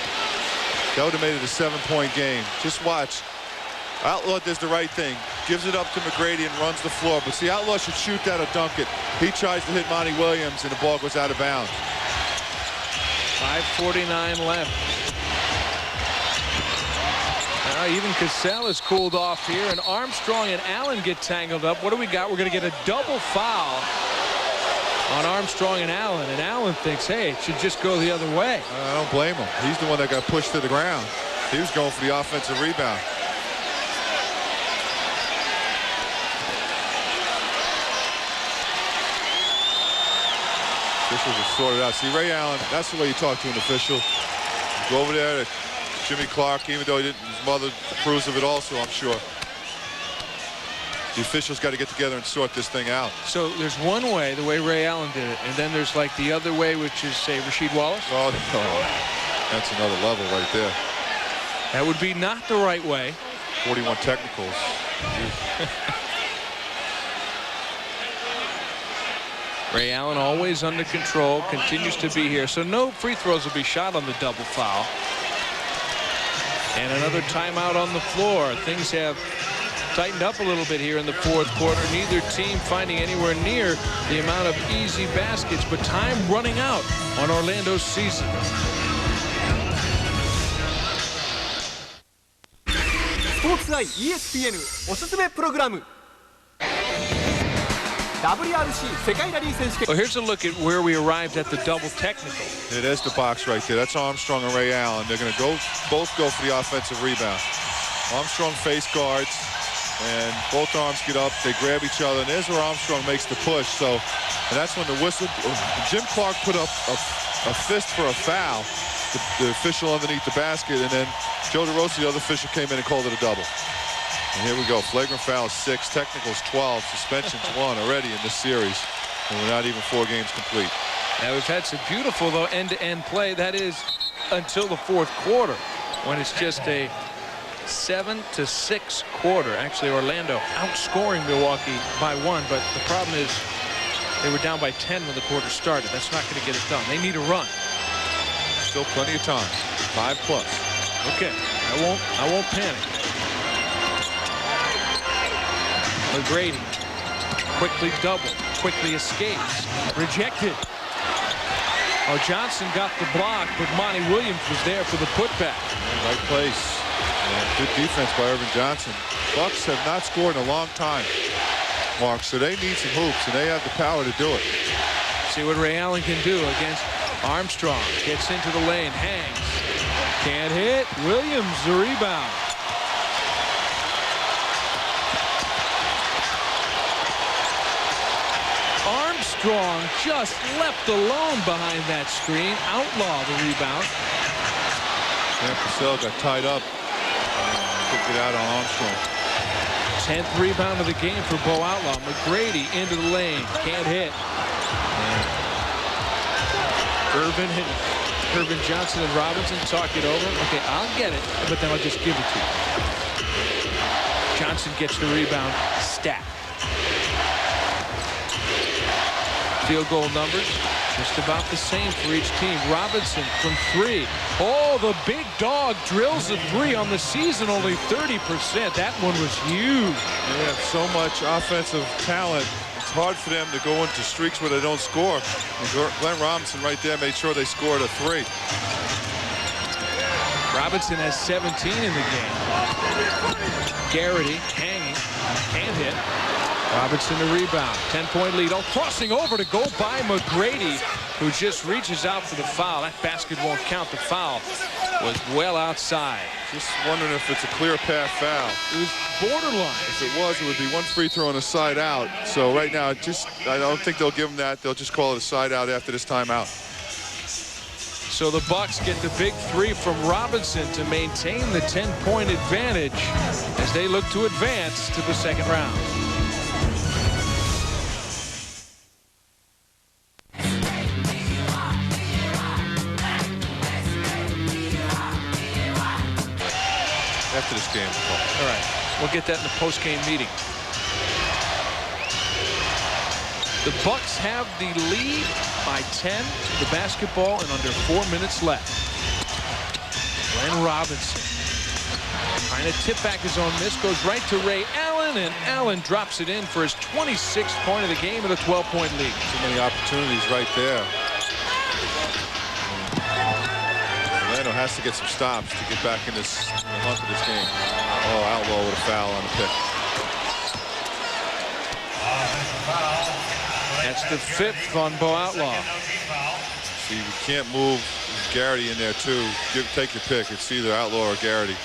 That would have made it a 7-point game. Just watch. Outlaw does the right thing. Gives it up to McGrady and runs the floor. But see, Outlaw should shoot that or dunk it. He tries to hit Monty Williams and the ball goes out of bounds. 5:49 left. Even Cassell is cooled off here, and Armstrong and Allen get tangled up. What do we got? We're going to get a double foul on Armstrong and Allen thinks, hey, it should just go the other way. I don't blame him. He's the one that got pushed to the ground. He was going for the offensive rebound. Officials are sorted out. See, Ray Allen, that's the way you talk to an official. You go over there to Jimmy Clark, even though he didn't, his mother approves of it also, I'm sure. The officials got to get together and sort this thing out. So there's one way, the way Ray Allen did it, and then there's like the other way, which is, say, Rasheed Wallace. Oh, no. That's another level right there. That would be not the right way. 41 technicals. Ray Allen always under control, continues to be here. So no free throws will be shot on the double foul. And another timeout on the floor. Things have tightened up a little bit here in the fourth quarter. Neither team finding anywhere near the amount of easy baskets, but time running out on Orlando's season. Sports Eye ESPN おすすめプログラム WRC 世界ラリー選手権 Well, here's a look at where we arrived at the double technical. Yeah, there's the box right there. That's Armstrong and Ray Allen. They're going to both go for the offensive rebound. Armstrong face guards, and both arms get up. They grab each other, and there's where Armstrong makes the push. So, and that's when the whistle. DeClercq put up a fist for a foul. The official underneath the basket, and then Joe DeRosa, the other official, came in and called it a double. And here we go. Flagrant foul 6, technicals 12, suspensions 1 already in this series. And we're not even 4 games complete. Now we've had some beautiful, though, end-to-end play. That is until the fourth quarter, when it's just a 7-6 quarter. Actually, Orlando outscoring Milwaukee by 1, but the problem is they were down by 10 when the quarter started. That's not going to get it done. They need a run. Still plenty of time. 5+. Okay, I won't panic. McGrady quickly double, quickly escapes, rejected. Oh, Johnson got the block, but Monty Williams was there for the putback. Right place. And good defense by Irvin Johnson. Bucks have not scored in a long time, Mark, so they need some hoops, and they have the power to do it. See what Ray Allen can do against Armstrong. Gets into the lane, hangs. Can't hit. Williams the rebound. Armstrong just left alone behind that screen. Outlaw the rebound. And Cassell got tied up. Couldn't get out on Armstrong. 10th rebound of the game for Bo Outlaw. McGrady into the lane. Can't hit. Irvin Johnson and Robinson talk it over. Okay, I'll get it, but then I'll just give it to you. Johnson gets the rebound. Stat. Field goal numbers just about the same for each team. Robinson from 3. Oh, the big dog drills a 3 on the season, only 30%. That one was huge. They have so much offensive talent. It's hard for them to go into streaks where they don't score. And Glenn Robinson right there made sure they scored a 3. Robinson has 17 in the game. Garrity hanging, can't hit. Robinson the rebound, 10-point lead. Oh, crossing over to go by McGrady, who just reaches out for the foul. That basket won't count. The foul was well outside. Just wondering if it's a clear path foul. It was borderline. If it was, it would be 1 free throw on a side out. So right now, I don't think they'll give them that. They'll just call it a side out after this timeout. So the Bucks get the big 3 from Robinson to maintain the 10-point advantage as they look to advance to the second round. After this game. All right, we'll get that in the post-game meeting. The Bucks have the lead by 10, the basketball, and under 4 minutes left. Glenn Robinson trying to tip back his own miss, goes right to Ray Allen, and Allen drops it in for his 26th point of the game and a 12-point lead. So many opportunities right there. Orlando has to get some stops to get back in the hunt of this game. Oh, Outlaw with a foul on the pick. That's the 5th on Bo Outlaw. See, you can't move Garrity in there too. Take your pick. It's either Outlaw or Garrity.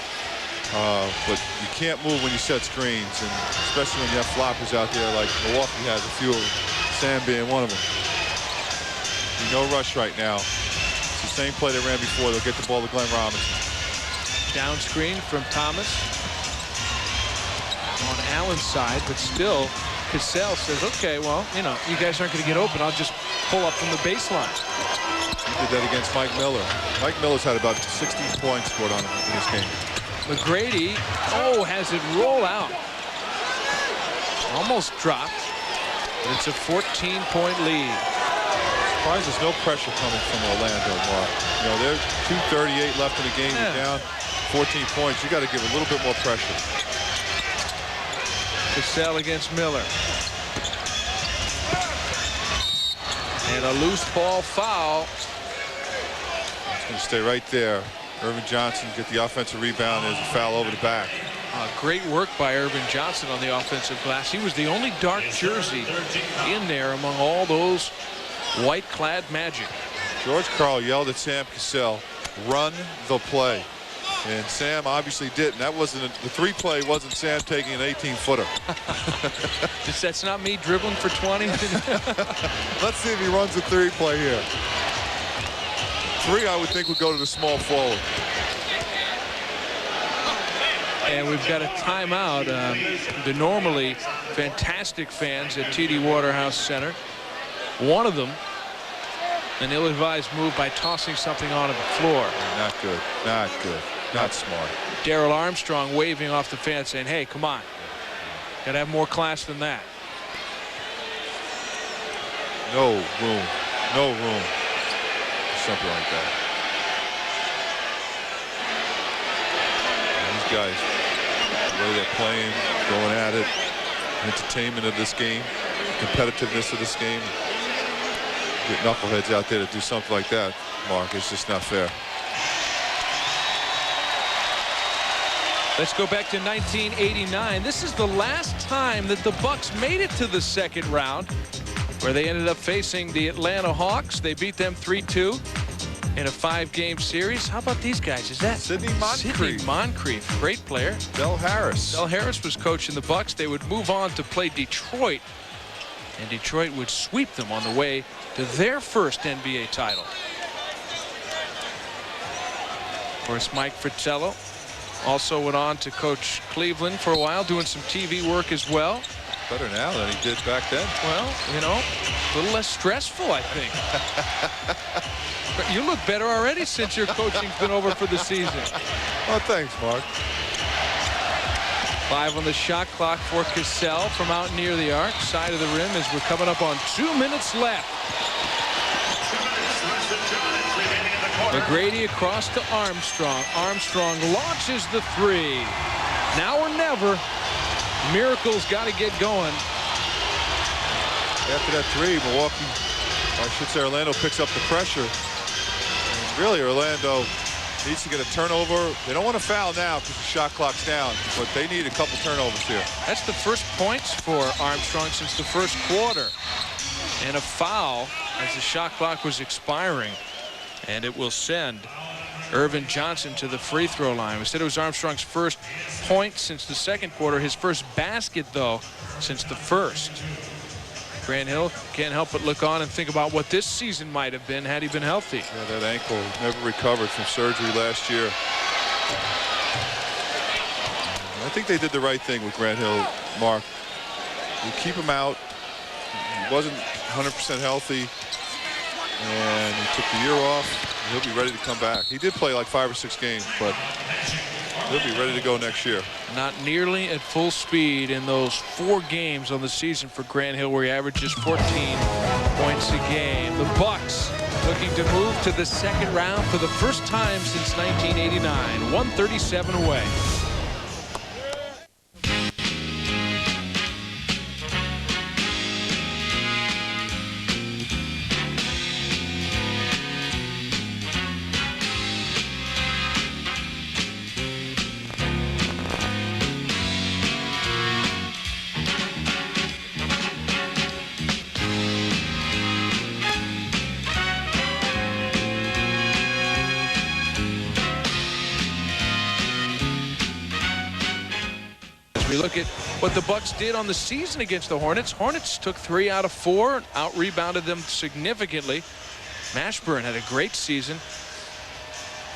But you can't move when you set screens, and especially when you have floppers out there like Milwaukee has a few of them, Sam being one of them. No rush right now. It's the same play they ran before. They'll get the ball to Glenn Robinson. Down screen from Thomas on Allen's side, but still Cassell says, okay, well, you know, you guys aren't going to get open. I'll just pull up from the baseline. did that against Mike Miller. Mike Miller's had about 16 points scored on him in this game. McGrady, has it roll out. Almost dropped. But it's a 14-point lead. Surprised there's no pressure coming from Orlando, Mark. You know, there's 2:38 left in the game. You're down 14 points. You got to give a little bit more pressure. Cassell against Miller. And a loose ball foul. It's going to stay right there. Irvin Johnson get the offensive rebound. There's a foul over the back. Great work by Irvin Johnson on the offensive glass. He was the only dark jersey in there among all those white-clad Magic. George Karl yelled at Sam Cassell, "Run the play." And Sam obviously didn't. That wasn't the 3-play wasn't Sam taking an 18-footer. That's not me dribbling for 20. Let's see if he runs a 3-play here. 3, I would think, would go to the small forward. And we've got a timeout. The normally fantastic fans at TD Waterhouse Center. One of them, an ill-advised move by tossing something onto the floor. Not good. Not good. Not smart. Darrell Armstrong waving off the fence saying, hey, come on. Got to have more class than that. No room. No room for something like that. And these guys, the way they're playing, going at it, entertainment of this game, competitiveness of this game. Get knuckleheads out there to do something like that, Mark. It's just not fair. Let's go back to 1989. This is the last time that the Bucks made it to the second round, where they ended up facing the Atlanta Hawks. They beat them 3-2 in a 5-game series. How about these guys? Is that Sidney Moncrief? Sidney Moncrief, great player. Del Harris. Del Harris was coaching the Bucks. They would move on to play Detroit, and Detroit would sweep them on the way to their first NBA title. Of course, Mike Fratello also went on to coach Cleveland for a while, doing some TV work as well. Better now than he did back then. Well, you know, a little less stressful, I think. But you look better already since your coaching's been over for the season. Oh, thanks, Mark. 5 on the shot clock for Cassell from out near the arc, side of the rim, as we're coming up on 2 minutes left. McGrady across to Armstrong. Armstrong launches the 3. Now or never. Miracle's got to get going. After that 3, Milwaukee, or I should say Orlando, picks up the pressure. And really, Orlando needs to get a turnover. They don't want to foul now because the shot clock's down, but they need a couple turnovers here. That's the first points for Armstrong since the first quarter. And a foul as the shot clock was expiring. And it will send Irvin Johnson to the free throw line. We said it was Armstrong's first point since the second quarter. His first basket, though, since the first. Grant Hill can't help but look on and think about what this season might have been had he been healthy. Yeah, that ankle never recovered from surgery last year. I think they did the right thing with Grant Hill, Mark. You keep him out. He wasn't 100% healthy. And he took the year off. He'll be ready to come back. He did play like 5 or 6 games, but he'll be ready to go next year. Not nearly at full speed in those 4 games on the season for Grant Hill, where he averages 14 points a game. The Bucks looking to move to the second round for the first time since 1989. 137 away. We look at what the Bucks did on the season against the Hornets. Hornets took 3 out of 4, out-rebounded them significantly. Mashburn had a great season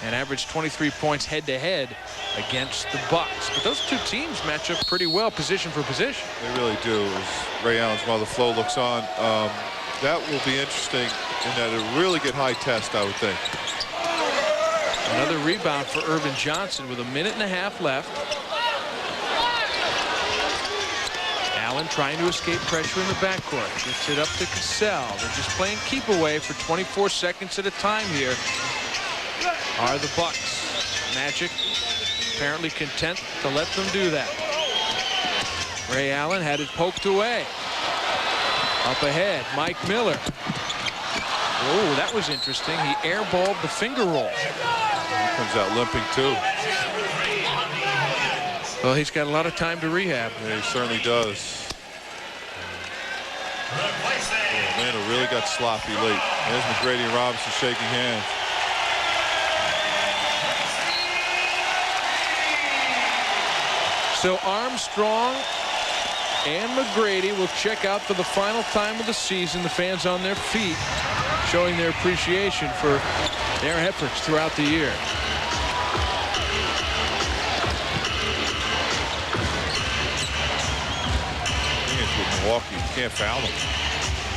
and averaged 23 points head-to-head against the Bucks. But those 2 teams match up pretty well, position for position. They really do. As Ray Allen's mother, Flo, looks on, That will be interesting in that it'll really get high test, I would think. Another rebound for Irvin Johnson with 1.5 minutes left. Allen trying to escape pressure in the backcourt. Gets it up to Cassell. They're just playing keep away for 24 seconds at a time here. Are the Bucks. Magic apparently content to let them do that. Ray Allen had it poked away. Up ahead, Mike Miller. Oh, that was interesting. He airballed the finger roll. He comes out limping too. Well, he's got a lot of time to rehab. Yeah, he certainly does. Atlanta really got sloppy late. There's McGrady and Robinson shaking hands. So Armstrong and McGrady will check out for the final time of the season. The fans on their feet showing their appreciation for their efforts throughout the year. With Milwaukee, you can't foul them.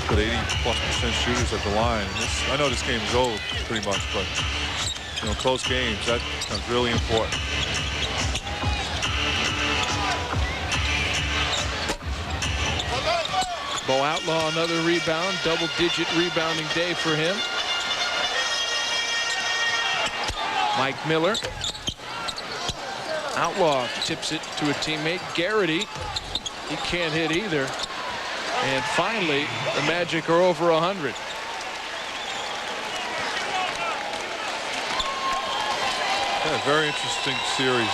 Put 80+% shooters at the line. I know this game is old pretty much, but close games, that becomes really important. Bo Outlaw, another rebound, double-digit rebounding day for him. Mike Miller. Outlaw tips it to a teammate, Garrity. He can't hit either. And finally, the Magic are over 100. Yeah, very interesting series.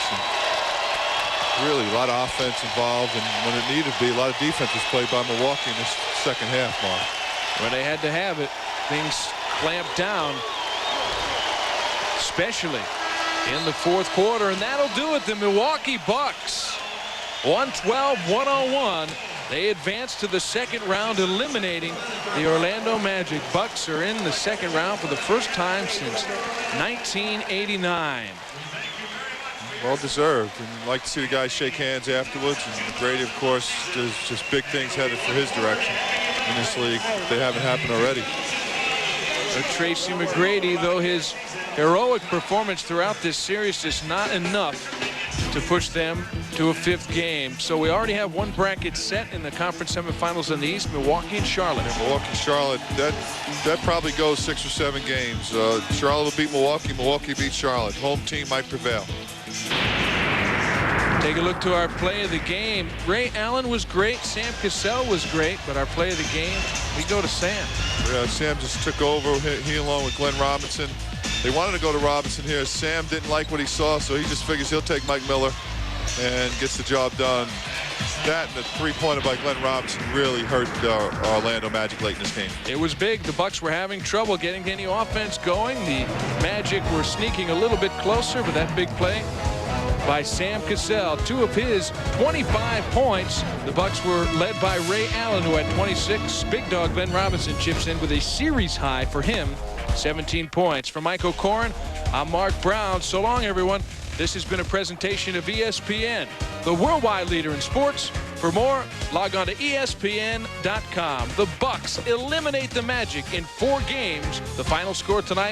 Really, a lot of offense involved, and when it needed to be, a lot of defense was played by Milwaukee in this second half, Mark. When they had to have it, things clamped down, especially in the fourth quarter, and that'll do it. The Milwaukee Bucks, 112-101. They advance to the second round, eliminating the Orlando Magic. Bucks are in the second round for the first time since 1989. Well deserved, and I'd like to see the guys shake hands afterwards. And McGrady, of course, does just big things headed for his direction in this league. They haven't happened already. Tracy McGrady, though his heroic performance throughout this series is not enough to push them to a fifth game. So we already have one bracket set in the conference semifinals in the East, Milwaukee and Charlotte. Yeah, Milwaukee, Charlotte, that probably goes 6 or 7 games. Charlotte will beat Milwaukee. Milwaukee beats Charlotte. Home team might prevail. Take a look to our play of the game. Ray Allen was great. Sam Cassell was great. But our play of the game, we go to Sam. Yeah, Sam just took over. He along with Glenn Robinson. They wanted to go to Robinson here. Sam didn't like what he saw, so he just figures he'll take Mike Miller and gets the job done. That and the three-pointer by Glenn Robinson really hurt our Orlando Magic late in this game. It was big. The Bucks were having trouble getting any offense going. The Magic were sneaking a little bit closer, but that big play by Sam Cassell, 2 of his 25 points. The Bucks were led by Ray Allen, who had 26. Big dog Glenn Robinson chips in with a series high for him, 17 points. For Michael Koren, I'm Mark Brown. So long, everyone. This has been a presentation of ESPN, the worldwide leader in sports. For more, log on to ESPN.com. The Bucks eliminate the Magic in 4 games. The final score tonight,